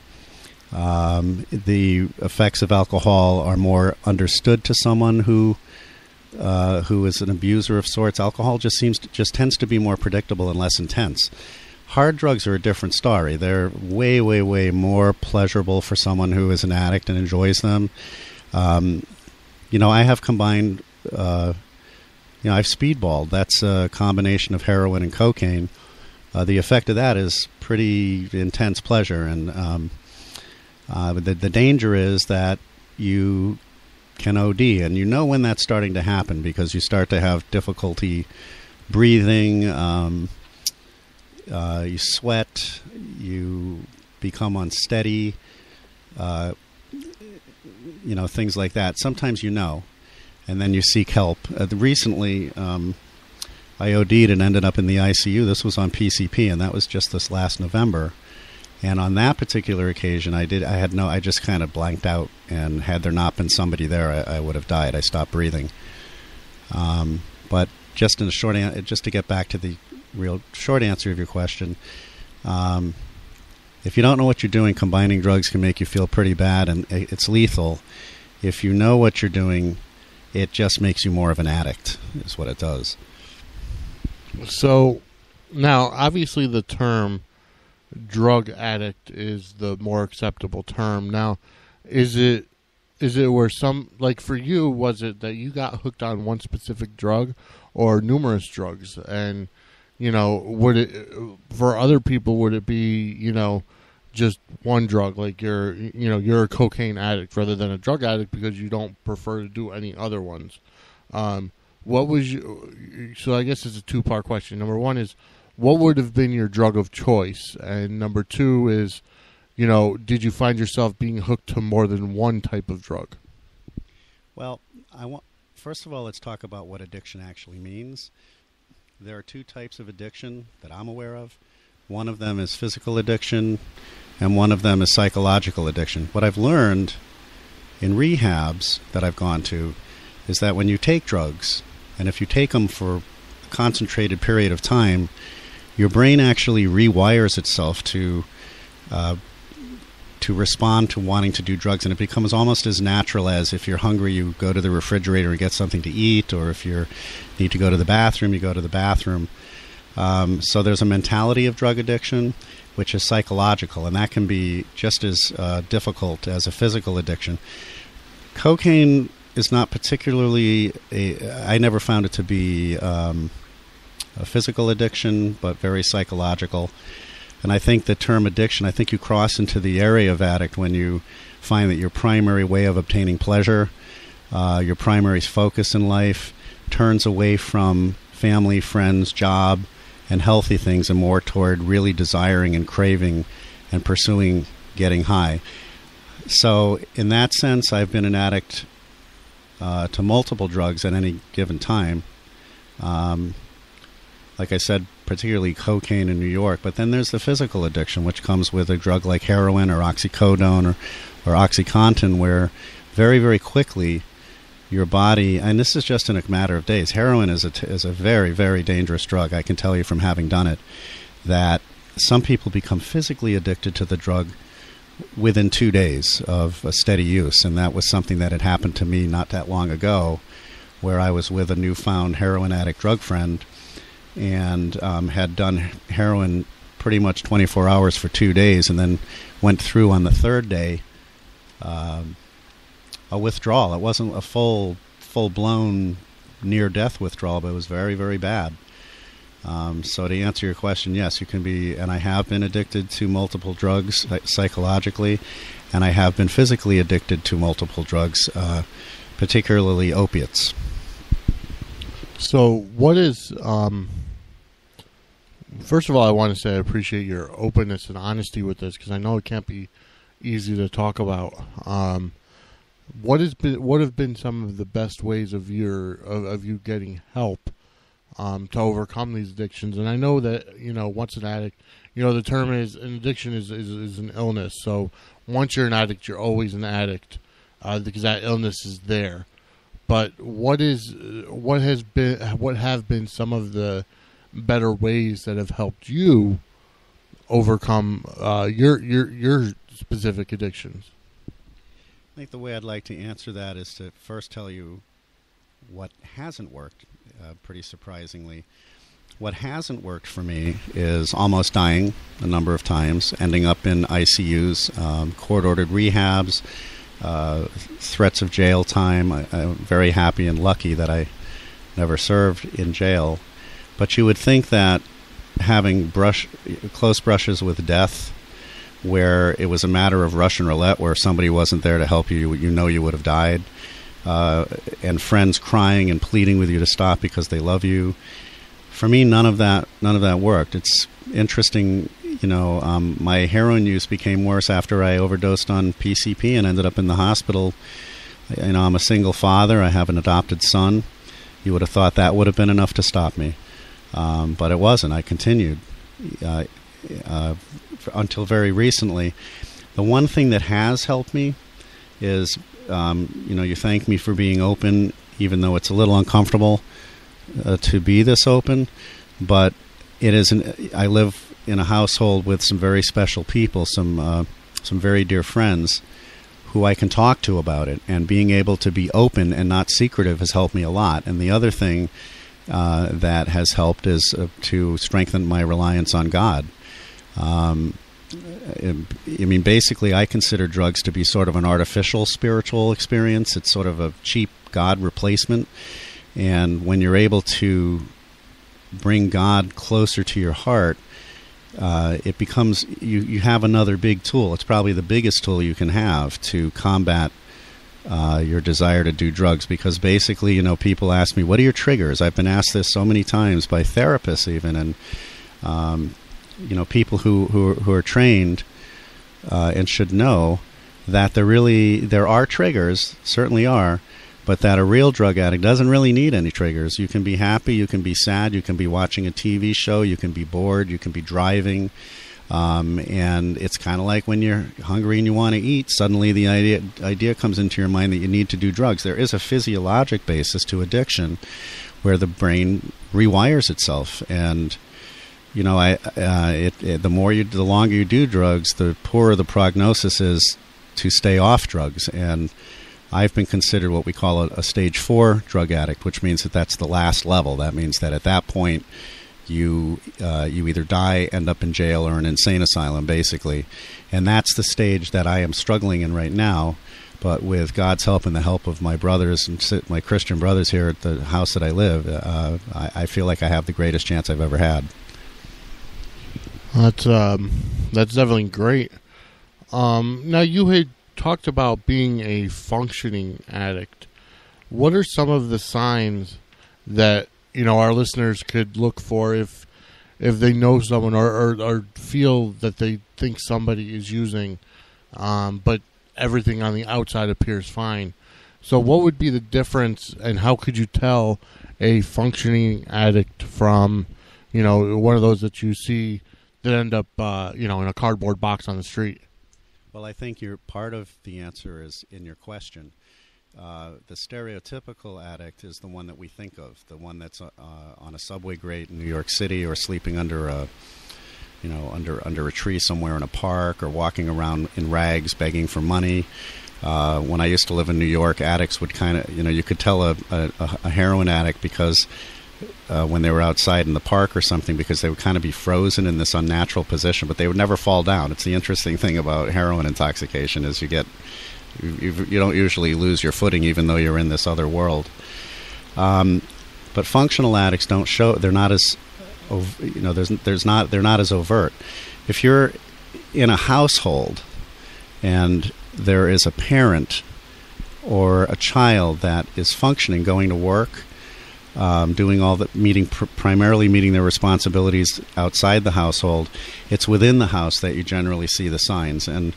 The effects of alcohol are more understood to someone who is an abuser of sorts. Alcohol just tends to be more predictable and less intense. Hard drugs are a different story. They're way, way, way more pleasurable for someone who is an addict and enjoys them. I have combined, I've speedballed. That's a combination of heroin and cocaine. The effect of that is pretty intense pleasure. And the danger is that you can OD. And you know when that's starting to happen because you start to have difficulty breathing. You sweat, you become unsteady, things like that. Sometimes and then you seek help. Recently, I OD'd and ended up in the ICU. This was on PCP, and that was just this last November. And on that particular occasion, I just kind of blanked out, and had there not been somebody there, I would have died. I stopped breathing. But just in a just to get back to the real short answer of your question, if you don't know what you're doing, combining drugs can make you feel pretty bad, and it's lethal. If you know what you're doing, it just makes you more of an addict, is what it does. So now, obviously, the term drug addict is the more acceptable term. Now, is it where for you, was it that you got hooked on one specific drug or numerous drugs? And would it, for other people, would it be, just one drug? Like you're a cocaine addict rather than a drug addict because you don't prefer to do any other ones. What was so I guess it's a two-part question. Number one is, what would have been your drug of choice? And number two is, did you find yourself being hooked to more than one type of drug? Well, first of all, let's talk about what addiction actually means. There are two types of addiction that I'm aware of. One of them is physical addiction, and one of them is psychological addiction. What I've learned in rehabs that I've gone to is that when you take drugs, and if you take them for a concentrated period of time, your brain actually rewires itself to respond to wanting to do drugs, and it becomes almost as natural as if you're hungry, you go to the refrigerator and get something to eat, or if you need to go to the bathroom, you go to the bathroom. So there's a mentality of drug addiction, which is psychological, and that can be just as difficult as a physical addiction. Cocaine is not particularly I never found it to be a physical addiction, but very psychological. And I think the term addiction, I think you cross into the area of addict when you find that your primary way of obtaining pleasure, your primary focus in life, turns away from family, friends, job, and healthy things and more toward really desiring and craving and pursuing getting high. So in that sense, I've been an addict to multiple drugs at any given time. Like I said, particularly cocaine in New York. But then there's the physical addiction, which comes with a drug like heroin or oxycodone or OxyContin, where very, very quickly your body, and this is just in a matter of days, heroin is a very, very dangerous drug. I can tell you from having done it that some people become physically addicted to the drug within 2 days of a steady use. And that was something that had happened to me not that long ago, where I was with a newfound heroin addict drug friend and had done heroin pretty much 24 hours for 2 days, and then went through on the third day a withdrawal. It wasn't a full-blown near-death withdrawal, but it was very, very bad. So to answer your question, yes, you can be, and I have been addicted to multiple drugs psychologically, and I have been physically addicted to multiple drugs, particularly opiates. So what is, first of all, I want to say I appreciate your openness and honesty with this, because I know it can't be easy to talk about. What have been some of the best ways of you getting help to overcome these addictions? And I know that, once an addict, the term is an addiction is an illness. So once you're an addict, you're always an addict because that illness is there. But what have been some of the better ways that have helped you overcome your specific addictions? I think the way I'd like to answer that is to first tell you what hasn't worked, pretty surprisingly. What hasn't worked for me is almost dying a number of times, ending up in ICUs, court-ordered rehabs, threats of jail time. I'm very happy and lucky that I never served in jail. But you would think that having close brushes with death, where it was a matter of Russian roulette, where if somebody wasn't there to help you, you would have died, and friends crying and pleading with you to stop because they love you. For me, none of that worked. It's interesting, my heroin use became worse after I overdosed on PCP and ended up in the hospital. I'm a single father. I have an adopted son. You would have thought that would have been enough to stop me, but it wasn't. I continued. Until very recently. The one thing that has helped me is, you thank me for being open, even though it's a little uncomfortable to be this open, but I live in a household with some very special people, some very dear friends who I can talk to about it, and being able to be open and not secretive has helped me a lot. And the other thing that has helped is to strengthen my reliance on God. Basically, I consider drugs to be sort of an artificial spiritual experience. It's sort of a cheap God replacement. And when you're able to bring God closer to your heart, it becomes, you have another big tool. It's probably the biggest tool you can have to combat your desire to do drugs. Because basically, people ask me, what are your triggers? I've been asked this so many times by therapists even, and people who are trained and should know that there are triggers, certainly are, but that a real drug addict doesn't really need any triggers. You can be happy, you can be sad, you can be watching a TV show, you can be bored, you can be driving, and it's kind of like when you're hungry and you want to eat, suddenly the idea comes into your mind that you need to do drugs. There is a physiologic basis to addiction where the brain rewires itself, and the longer you do drugs, the poorer the prognosis is to stay off drugs. And I've been considered what we call a stage 4 drug addict, which means that that's the last level. That means that at that point, you either die, end up in jail, or an insane asylum, basically. And that's the stage that I am struggling in right now. But with God's help and the help of my brothers and my Christian brothers here at the house that I live, I feel like I have the greatest chance I've ever had. That's definitely great. Now, you had talked about being a functioning addict. What are some of the signs that our listeners could look for if they know someone or feel that they think somebody is using, but everything on the outside appears fine? So, what would be the difference, and how could you tell a functioning addict from one of those that you see that end up, in a cardboard box on the street? Well, I think part of the answer is in your question. The stereotypical addict is the one that we think of, the one that's on a subway grate in New York City, or sleeping under a tree somewhere in a park, or walking around in rags begging for money. When I used to live in New York, addicts would you could tell a heroin addict because when they were outside in the park or something, because they would kind of be frozen in this unnatural position, but they would never fall down. It's the interesting thing about heroin intoxication is you don't usually lose your footing, even though you're in this other world. But functional addicts don't show. They're not as, they're not as overt. If you're in a household and there is a parent or a child that is functioning, going to work, doing all the primarily meeting their responsibilities outside the household, it's within the house that you generally see the signs. And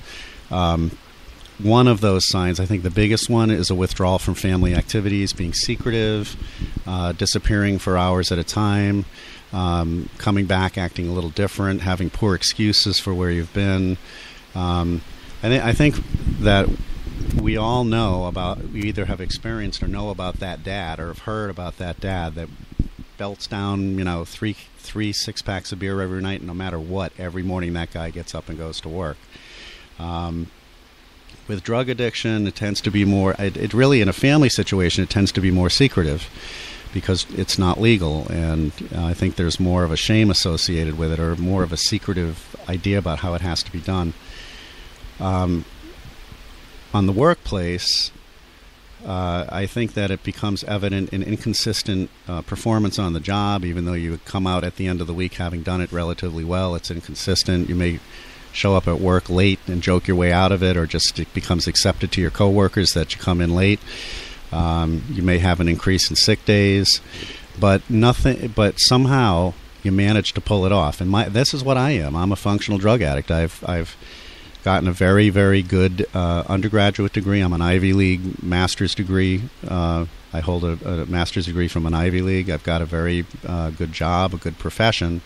One of those signs, I think the biggest one, is a withdrawal from family activities, being secretive, disappearing for hours at a time, coming back acting a little different, having poor excuses for where you've been. I think that we all know about, we either have experienced or know about that dad, or have heard about that dad that belts down, three 6-packs of beer every night, and no matter what, every morning that guy gets up and goes to work. With drug addiction, it tends to be more, it really, in a family situation, it tends to be more secretive because it's not legal, and I think there's more of a shame associated with it, or more of a secretive idea about how it has to be done. On the workplace, I think that it becomes evident in inconsistent performance on the job. Even though you come out at the end of the week having done it relatively well, it's inconsistent. You may show up at work late and joke your way out of it, or just it becomes accepted to your coworkers that you come in late. You may have an increase in sick days, but somehow you manage to pull it off. And this is what I am. I'm a functional drug addict. I've gotten a very, very good undergraduate degree. I'm an Ivy League master's degree. I hold a master's degree from an Ivy League. I've got a very good job, a good profession.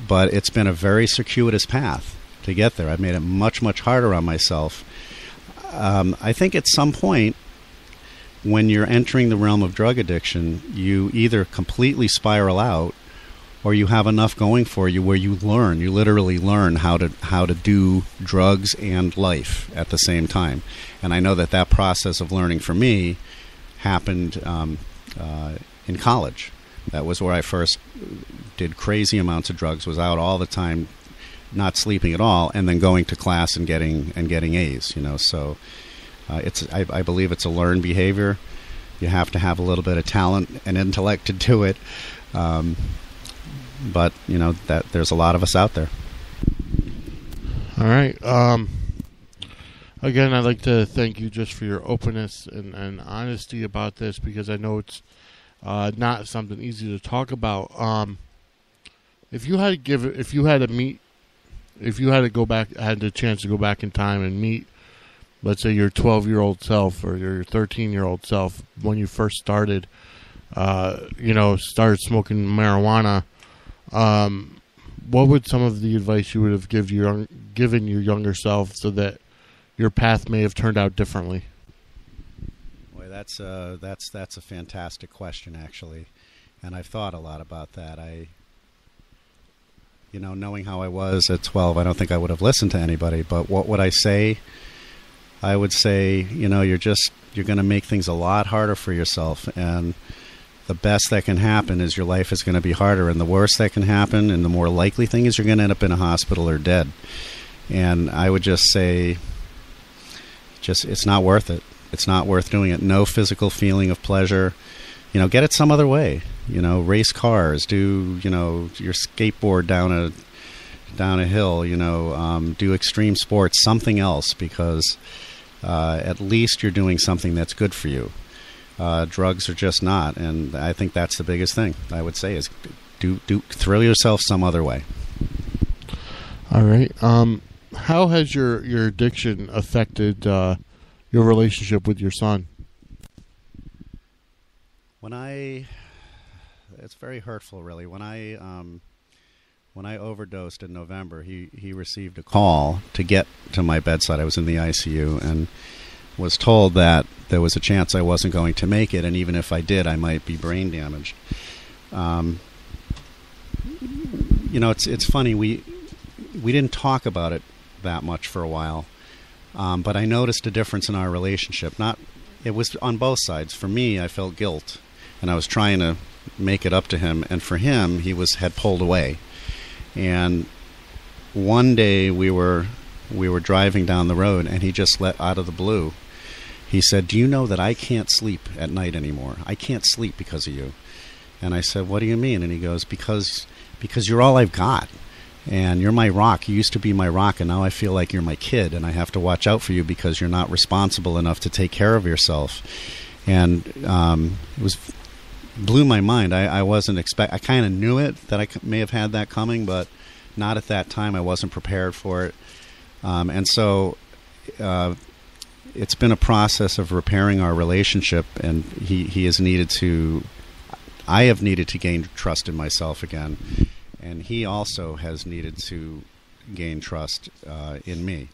But it's been a very circuitous path to get there. I've made it much, much harder on myself. I think at some point, when you're entering the realm of drug addiction, you either completely spiral out, or you have enough going for you where you literally learn how to do drugs and life at the same time. And I know that process of learning for me happened in college. That was where I first did crazy amounts of drugs, was out all the time, not sleeping at all, and then going to class and getting A's. So I believe it's a learned behavior. You have to have a little bit of talent and intellect to do it. But that there's a lot of us out there. All right. Again, I'd like to thank you just for your openness and honesty about this, because I know it's not something easy to talk about. If you had the chance to go back in time and meet, let's say, your 12-year-old self or your 13-year-old self when you first started smoking marijuana, what would some of the advice you would have given your younger self so that your path may have turned out differently? Boy, that's a fantastic question, actually, and I've thought a lot about that. Knowing how I was at 12, I don't think I would have listened to anybody. But what would I say? I would say, you're going to make things a lot harder for yourself, and the best that can happen is your life is going to be harder, and the worst that can happen, and the more likely thing, is you're going to end up in a hospital or dead. And I would just say, it's not worth it. It's not worth doing it. No physical feeling of pleasure. Get it some other way. Race cars, do, your skateboard down a hill, do extreme sports, something else, because at least you're doing something that's good for you. Drugs are just not, and I think that's the biggest thing I would say is do thrill yourself some other way. All right. How has your addiction affected your relationship with your son? It's very hurtful, really. When I overdosed in November, he received a call to get to my bedside. I was in the ICU and was told that there was a chance I wasn't going to make it, and even if I did, I might be brain damaged. It's funny, we didn't talk about it that much for a while, but I noticed a difference in our relationship. It was on both sides. For me, I felt guilt, and I was trying to make it up to him, and for him, he had pulled away. And one day we were driving down the road, and he just let out of the blue. He said, "Do you know that I can't sleep at night anymore? I can't sleep because of you." And I said, "What do you mean?" And he goes, because you're all I've got, and you're my rock. You used to be my rock, and now I feel like you're my kid, and I have to watch out for you because you're not responsible enough to take care of yourself." And it blew my mind. I wasn't I kind of knew it, that I may have had that coming, but not at that time. I wasn't prepared for it. And so it's been a process of repairing our relationship, and he has needed to, I have needed to gain trust in myself again, and he also has needed to gain trust in me.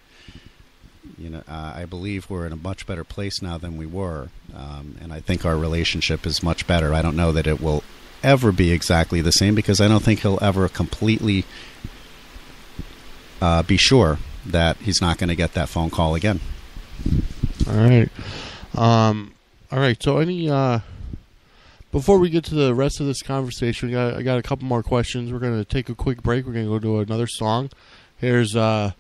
I believe we're in a much better place now than we were, and I think our relationship is much better. I don't know that it will ever be exactly the same, because I don't think he'll ever completely be sure that he's not going to get that phone call again. All right. All right. So before we get to the rest of this conversation, I got a couple more questions. We're going to take a quick break. We're going to go to another song. Here's our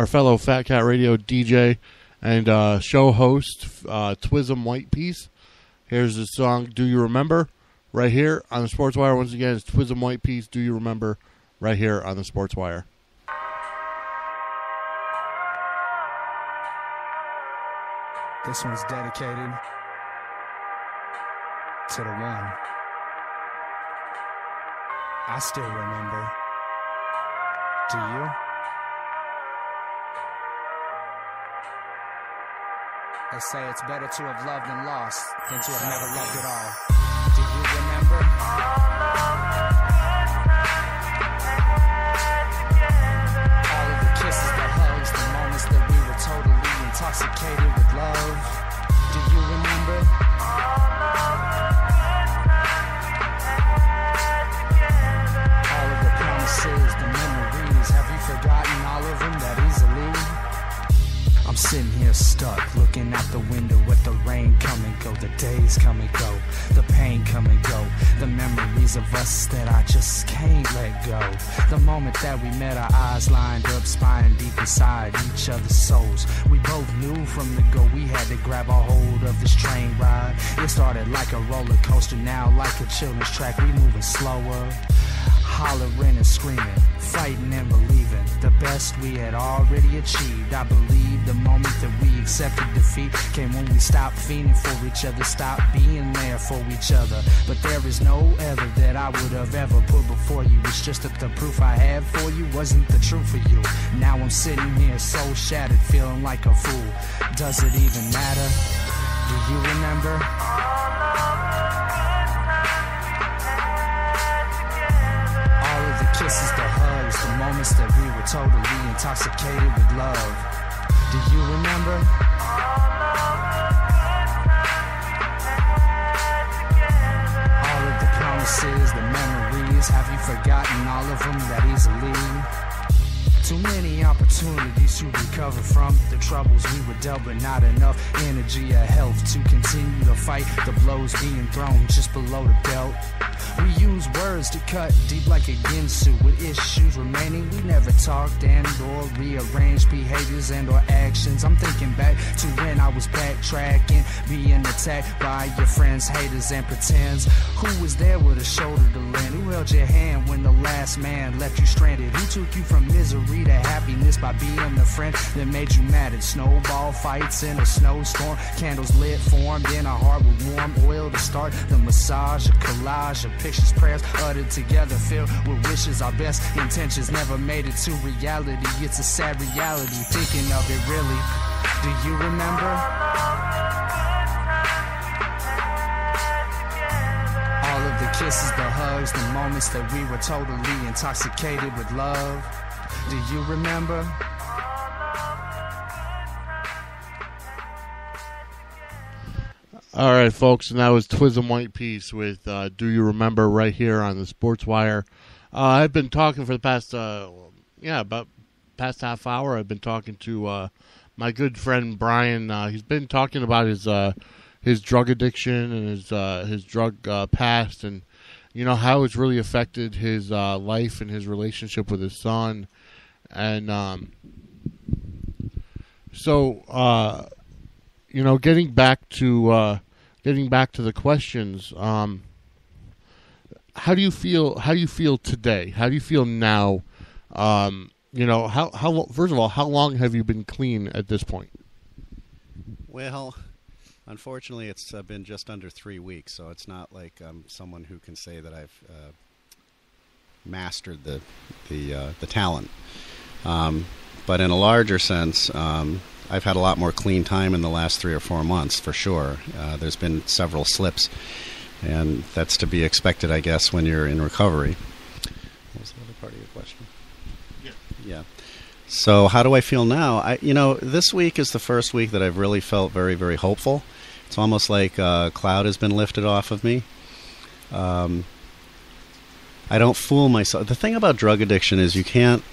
fellow Fat Cat Radio DJ and show host, Twizm Whyte Piece. Here's the song, Do You Remember? Right here on the Sportswire. Once again, it's Twizm Whyte Piece, Do You Remember? Right here on the Sportswire. This one's dedicated to the one I still remember. Do you? They say it's better to have loved and lost than to have never loved at all. Do you remember? All of the kisses, the hugs, the moments that we were totally intoxicated with love. Do you remember? All of the promises, the memories, have you forgotten all of them that easily? I'm sitting here stuck, looking out the window at the rain come and go, the days come and go, the pain come and go, the memories of us that I just can't let go. The moment that we met, our eyes lined up, spying deep inside each other's souls. We both knew from the go we had to grab a hold of this train ride. It started like a roller coaster, now like a children's track, we moving slower. Hollering and screaming, fighting and believing the best we had already achieved. I believe the moment that we accepted defeat came when we stopped fiending for each other, stopped being there for each other. But there is no other that I would have ever put before you. It's just that the proof I had for you wasn't the truth for you. Now I'm sitting here so shattered, feeling like a fool. Does it even matter? Do you remember? Kisses, the hugs, the moments that we were totally intoxicated with love. Do you remember? All of the promises, the memories, have you forgotten all of them that easily? Too many opportunities to recover from the troubles we were dealt, but not enough energy or health to continue to fight the blows being thrown just below the belt. We use words to cut deep like a ginsu. With issues remaining, we never talked and or rearranged behaviors and or actions. I'm thinking back to when I was backtracking, being attacked by your friends, haters, and pretends. Who was there with a shoulder to lend? Who held your hand when the last man left you stranded? Who took you from misery to happiness by being the friend that made you mad at snowball fights in a snowstorm? Candles lit, formed in a heart with warm oil to start the massage, a collage of pictures, prayers uttered together, filled with wishes. Our best intentions never made it to reality. It's a sad reality, thinking of it really. Do you remember? All of the kisses, the hugs, the moments that we were totally intoxicated with love. Do you remember? All right, folks, and that was Twizm Whyte Piece with Do You Remember right here on the Sportswire. I've been talking for the past, about past half hour. I've been talking to my good friend Brian. He's been talking about his drug addiction and his drug past, and how it's really affected his life and his relationship with his son. And getting back to the questions, how do you feel? How do you feel today? How do you feel now? How first of all, how long have you been clean at this point? Well, unfortunately, it's been just under 3 weeks, so it's not like I'm someone who can say that I've mastered the talent. But in a larger sense, I've had a lot more clean time in the last 3 or 4 months, for sure. There's been several slips, and that's to be expected, I guess, when you're in recovery. What was the other part of your question? Yeah. So how do I feel now? This week is the first week that I've really felt very, very hopeful. It's almost like a cloud has been lifted off of me. I don't fool myself. The thing about drug addiction is you can't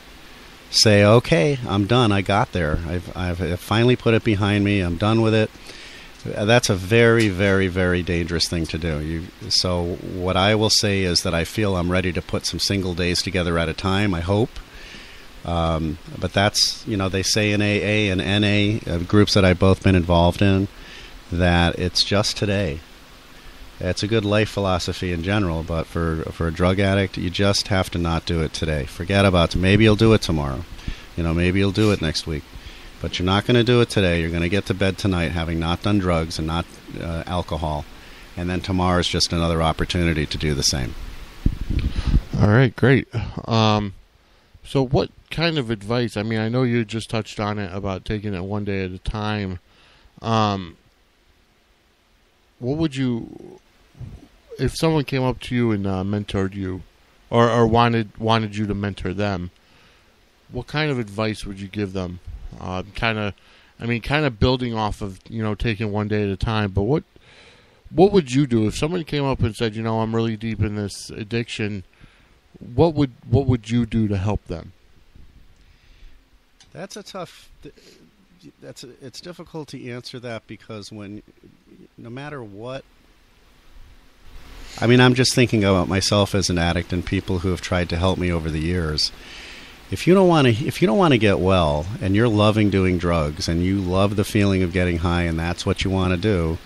say, okay, I'm done. I got there. I've finally put it behind me. I'm done with it. That's a very, very, very dangerous thing to do. So what I will say is that I feel I'm ready to put some single days together at a time, I hope. But that's, they say in AA and NA, groups that I've both been involved in, that it's just today. It's a good life philosophy in general, but for a drug addict, you just have to not do it today. Forget about it. Maybe you'll do it tomorrow. Maybe you'll do it next week. But you're not going to do it today. You're going to get to bed tonight having not done drugs and not alcohol. And then tomorrow is just another opportunity to do the same. All right, great. So what kind of advice, I know you just touched on it about taking it one day at a time. What would you, if someone came up to you and mentored you, or wanted you to mentor them, what kind of advice would you give them? Kind of building off of, taking one day at a time, but what would you do if someone came up and said, I'm really deep in this addiction? What would you do to help them? That's a tough. It's difficult to answer that because no matter what. I'm just thinking about myself as an addict and people who have tried to help me over the years. If you don't want to get well and you're loving doing drugs and you love the feeling of getting high and that's what you want to do,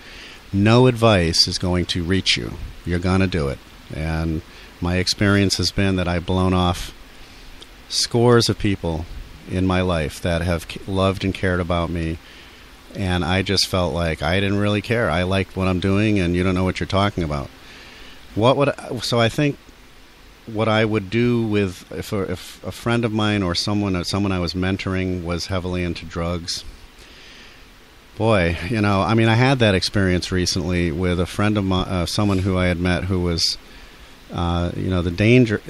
no advice is going to reach you. You're going to do it. And my experience has been that I've blown off scores of people in my life that have loved and cared about me, and I just felt like I didn't really care. I liked what I'm doing, and you don't know what you're talking about. So I think what I would do with if a friend of mine or someone I was mentoring was heavily into drugs. Boy, I had that experience recently with a friend of mine, someone who I had met who was, the danger.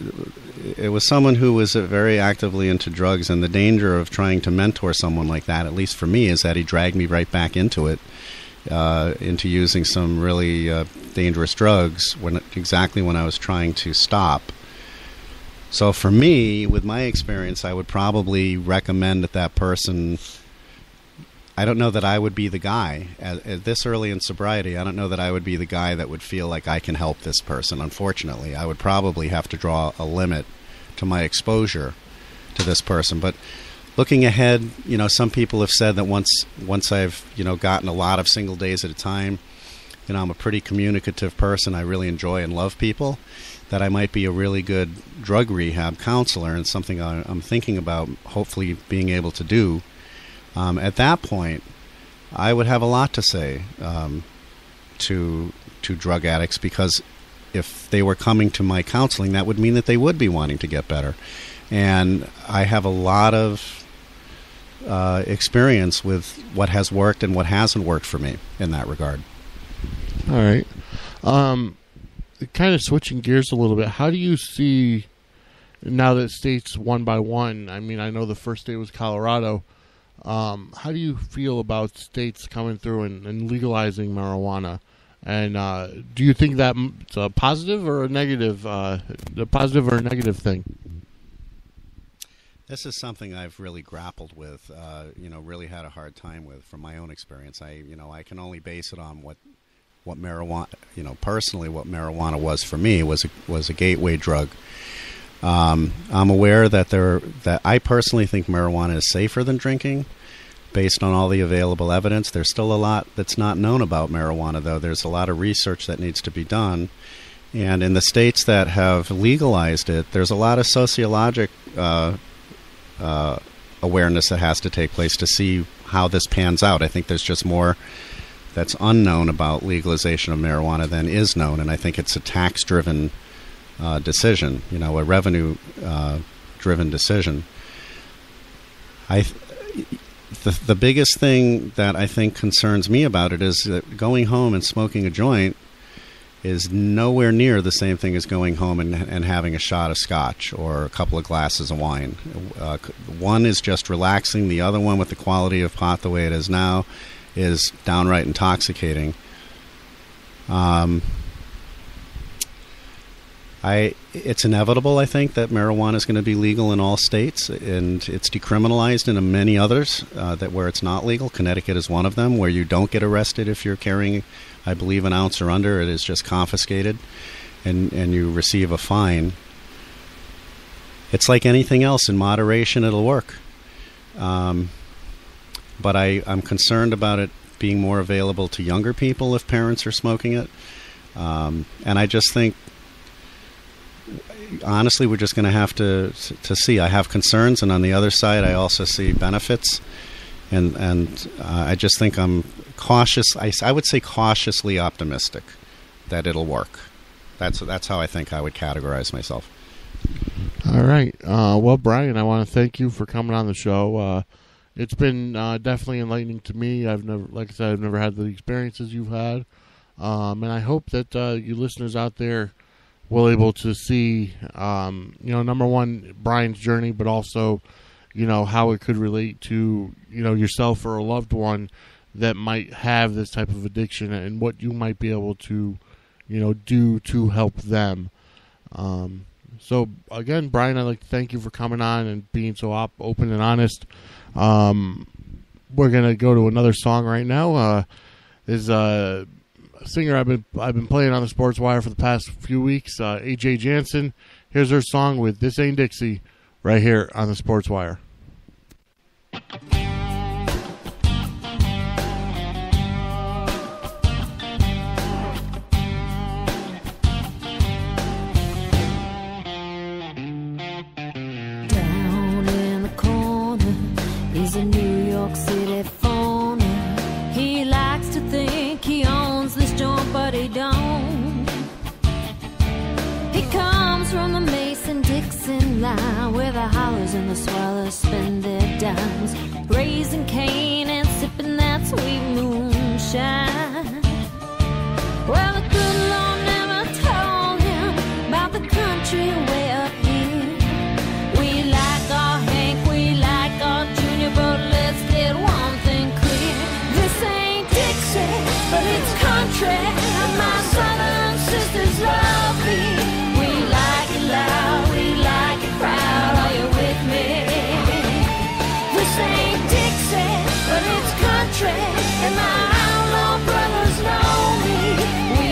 It was someone who was very actively into drugs, and the danger of trying to mentor someone like that, at least for me, is that he dragged me right back into it, into using some really dangerous drugs exactly when I was trying to stop. So for me, with my experience, I would probably recommend that person. I don't know that I would be the guy at this early in sobriety. I don't know that I would be the guy that would feel like I can help this person. Unfortunately, I would probably have to draw a limit to my exposure to this person. But looking ahead, some people have said that once I've gotten a lot of single days at a time, I'm a pretty communicative person. I really enjoy and love people. That I might be a really good drug rehab counselor, and something I'm thinking about hopefully being able to do. At that point, I would have a lot to say to drug addicts, because if they were coming to my counseling, that would mean that they would be wanting to get better. And I have a lot of experience with what has worked and what hasn't worked for me in that regard. All right. Kind of switching gears a little bit, how do you see, now that states one by one, I know the first state was Colorado, how do you feel about states coming through and legalizing marijuana? And do you think that it's a positive or a negative thing? This is something I've really grappled with, really had a hard time with from my own experience. I can only base it on what marijuana, personally what marijuana was for me was a gateway drug. I'm aware that I personally think marijuana is safer than drinking, based on all the available evidence. There's still a lot that's not known about marijuana, though. There's a lot of research that needs to be done. And in the states that have legalized it, there's a lot of sociologic awareness that has to take place to see how this pans out. I think there's just more that's unknown about legalization of marijuana than is known, and I think it's a tax-driven decision, a revenue-driven decision. The biggest thing that I think concerns me about it is that going home and smoking a joint is nowhere near the same thing as going home and having a shot of scotch or a couple of glasses of wine. One is just relaxing. The other one, with the quality of pot the way it is now, is downright intoxicating. It's inevitable, I think, that marijuana is going to be legal in all states, and it's decriminalized in many others where it's not legal. Connecticut is one of them, where you don't get arrested if you're carrying, I believe, an ounce or under. It is just confiscated, and you receive a fine. It's like anything else. In moderation, it'll work. But I'm concerned about it being more available to younger people if parents are smoking it. And I just think, honestly, we're just going to have to see. I have concerns, and on the other side, I also see benefits. And I just think I'm cautious. I would say cautiously optimistic that it'll work. That's how I think I would categorize myself. All right. Well, Brian, I want to thank you for coming on the show. It's been definitely enlightening to me. I've never had the experiences you've had, and I hope that you listeners out there will able to see, number one, Brian's journey, but also, how it could relate to, yourself or a loved one that might have this type of addiction, and what you might be able to, do to help them. So again, Brian, I'd like to thank you for coming on and being so open and honest. We're gonna go to another song right now. Is a singer I've been playing on the Sportswire for the past few weeks, AJ Jansen. Here's her song with "This Ain't Dixie" right here on the Sportswire. Down in the corner is a New York City phony. He likes to think he owns this joint, but he don't. He comes from the Mason-Dixon line, where the hollers and the swellers spend their dimes, raising cane and sipping that sweet moonshine. Well, the good Lord never told him about the country way up here. We like our Hank, we like our Junior, but let's get one thing clear. This ain't Dixie, but it's country, and my southern sisters love me. We like it loud, we like it proud, are you with me? This ain't Dixie, but it's country, and my outlaw brothers know me. We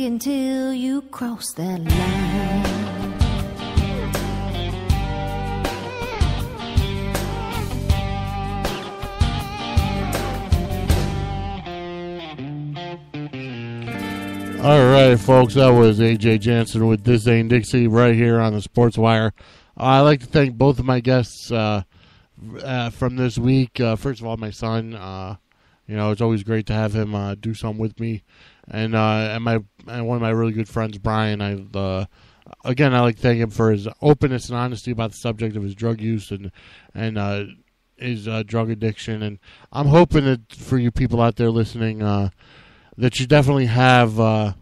stay until you cross that line. All right, folks, that was AJ Jansen with This Ain't Dixie right here on the Sportswire. I'd like to thank both of my guests from this week. First of all, my son. It's always great to have him do something with me, and one of my really good friends, Brian. Again, I like to thank him for his openness and honesty about the subject of his drug use and his drug addiction. And I'm hoping that for you people out there listening, that you definitely have, that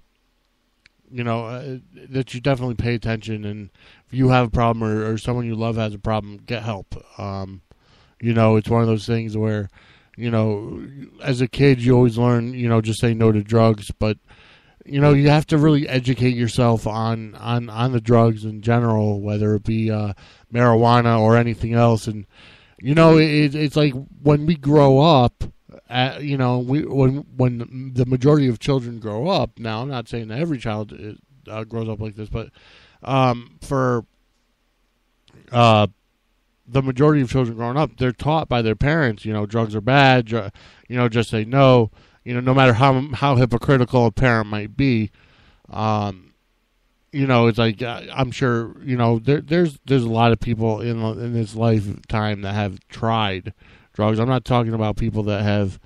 you definitely pay attention. And if you have a problem or someone you love has a problem, get help. It's one of those things where, as a kid, you always learn, just say no to drugs. But, you have to really educate yourself on the drugs in general, whether it be marijuana or anything else. And, it's like when we grow up, when the majority of children grow up, now I'm not saying that every child grows up like this, but for the majority of children growing up, they're taught by their parents, drugs are bad, just say no, no matter how hypocritical a parent might be. It's like I'm sure there's a lot of people in this lifetime that have tried drugs. I'm not talking about people that have,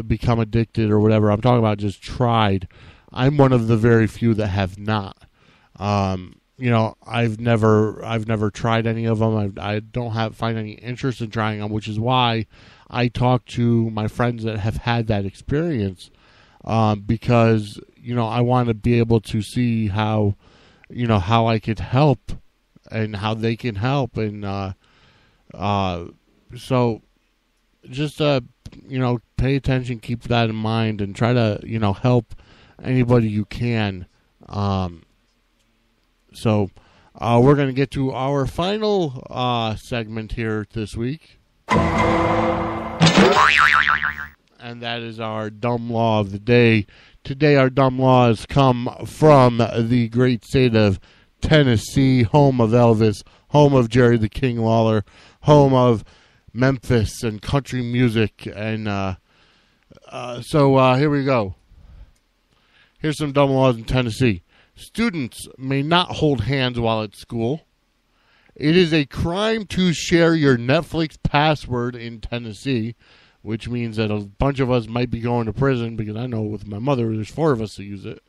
become addicted or whatever. I'm talking about just tried. I'm one of the very few that have not. I've never tried any of them. I don't find any interest in trying them, which is why I talk to my friends that have had that experience, because I want to be able to see how I could help and how they can help, and so just pay attention, keep that in mind, and try to help anybody you can. So we're going to get to our final segment here this week, and that is our dumb law of the day. Today our dumb laws come from the great state of Tennessee, home of Elvis, home of Jerry the King Lawler, home of Memphis and country music. And so here we go. Here's some dumb laws in Tennessee. Students may not hold hands while at school. It is a crime to share your Netflix password in Tennessee, which means that a bunch of us might be going to prison, because I know with my mother there's 4 of us that use it.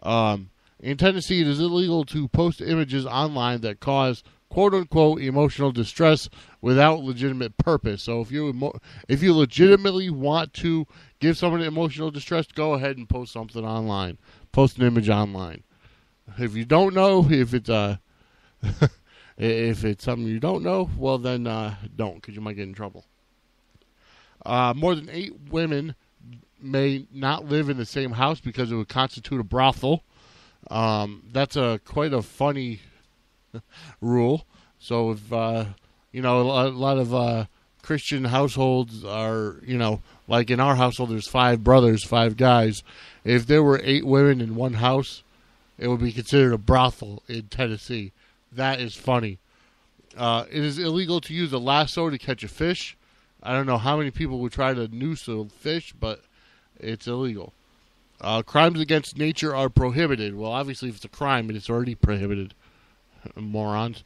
In Tennessee, it is illegal to post images online that cause quote-unquote emotional distress without legitimate purpose. So if you legitimately want to give someone emotional distress, go ahead and post something online. Post an image online. If you don't know, if it's if it's something you don't know, well then don't, because you might get in trouble. More than 8 women may not live in the same house because it would constitute a brothel. That's quite a funny rule. So if a lot of Christian households are, like in our household, there's 5 brothers, 5 guys. If there were 8 women in one house, it would be considered a brothel in Tennessee. That is funny. It is illegal to use a lasso to catch a fish. I don't know how many people would try to noose a fish, but it's illegal. Crimes against nature are prohibited. Well, obviously, if it's a crime, it's already prohibited. Morons.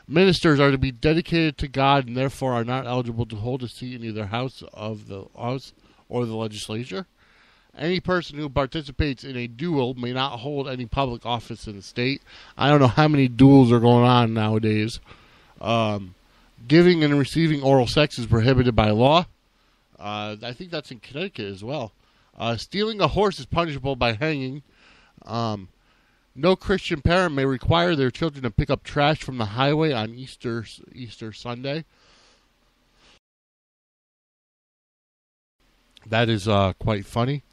Ministers are to be dedicated to God and therefore are not eligible to hold a seat in either house or the legislature. Any person who participates in a duel may not hold any public office in the state. I don't know how many duels are going on nowadays. Giving and receiving oral sex is prohibited by law. I think that's in Connecticut as well. Stealing a horse is punishable by hanging. No Christian parent may require their children to pick up trash from the highway on Easter Sunday. That is quite funny.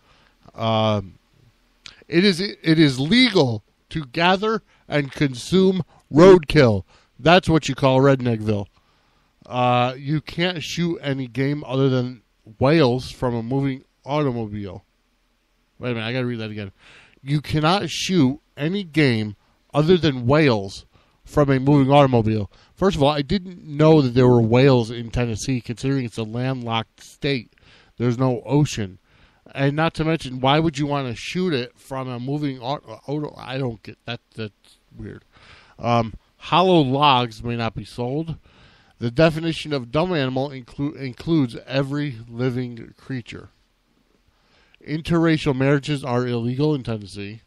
It is legal to gather and consume roadkill. That's what you call Redneckville. You can't shoot any game other than whales from a moving automobile. Wait a minute, I got to read that again. You cannot shoot any game other than whales from a moving automobile. First of all, I didn't know that there were whales in Tennessee, considering it's a landlocked state. There's no ocean. And not to mention, why would you want to shoot it from a moving auto? I don't get that. That's weird. Hollow logs may not be sold. The definition of dumb animal includes every living creature. Interracial marriages are illegal in Tennessee.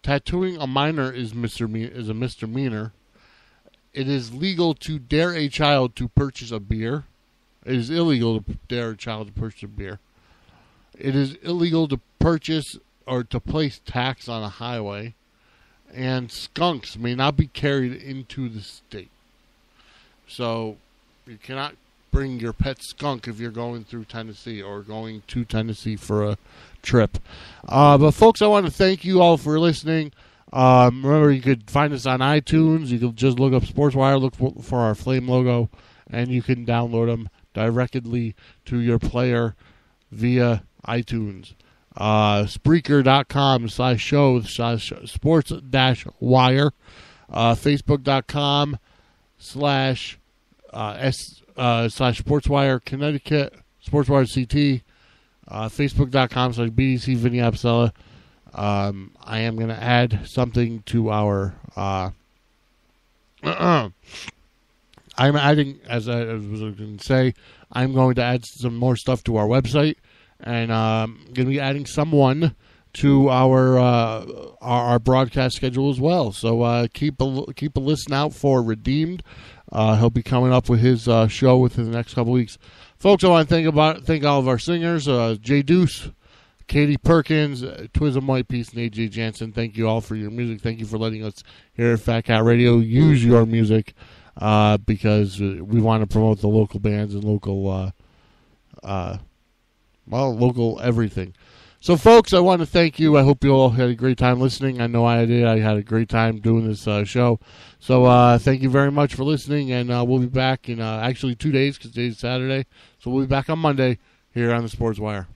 Tattooing a minor is a misdemeanor. It is legal to dare a child to purchase a beer. It is illegal to dare a child to purchase a beer. It is illegal to purchase or to place tax on a highway. And skunks may not be carried into the state. So you cannot bring your pet skunk if you're going through Tennessee or going to Tennessee for a trip. But folks, I want to thank you all for listening. Remember, you could find us on iTunes. You can just look up Sportswire, look for our flame logo, and you can download them directly to your player via iTunes. Spreaker.com/show/sports-wire. Facebook.com/Sportswire Connecticut, Sportswire CT, Facebook.com/BDC Vinny Apsella. I am going to add something to our. I'm adding, as I was going to say, I'm going to add some more stuff to our website, and I'm going to be adding someone to our broadcast schedule as well. So keep a listen out for Redeemed. He'll be coming up with his show within the next couple weeks. Folks, I want to thank all of our singers, J-Deuce, Katie Perkins, Twizm Whyte Piece, and AJ Jansen. Thank you all for your music. Thank you for letting us here at Fat Cat Radio use your music because we want to promote the local bands and local everything. So, folks, I want to thank you. I hope you all had a great time listening. I know I did. I had a great time doing this show. So, thank you very much for listening, and we'll be back in actually 2 days because today's Saturday. So, we'll be back on Monday here on the Sports Wire.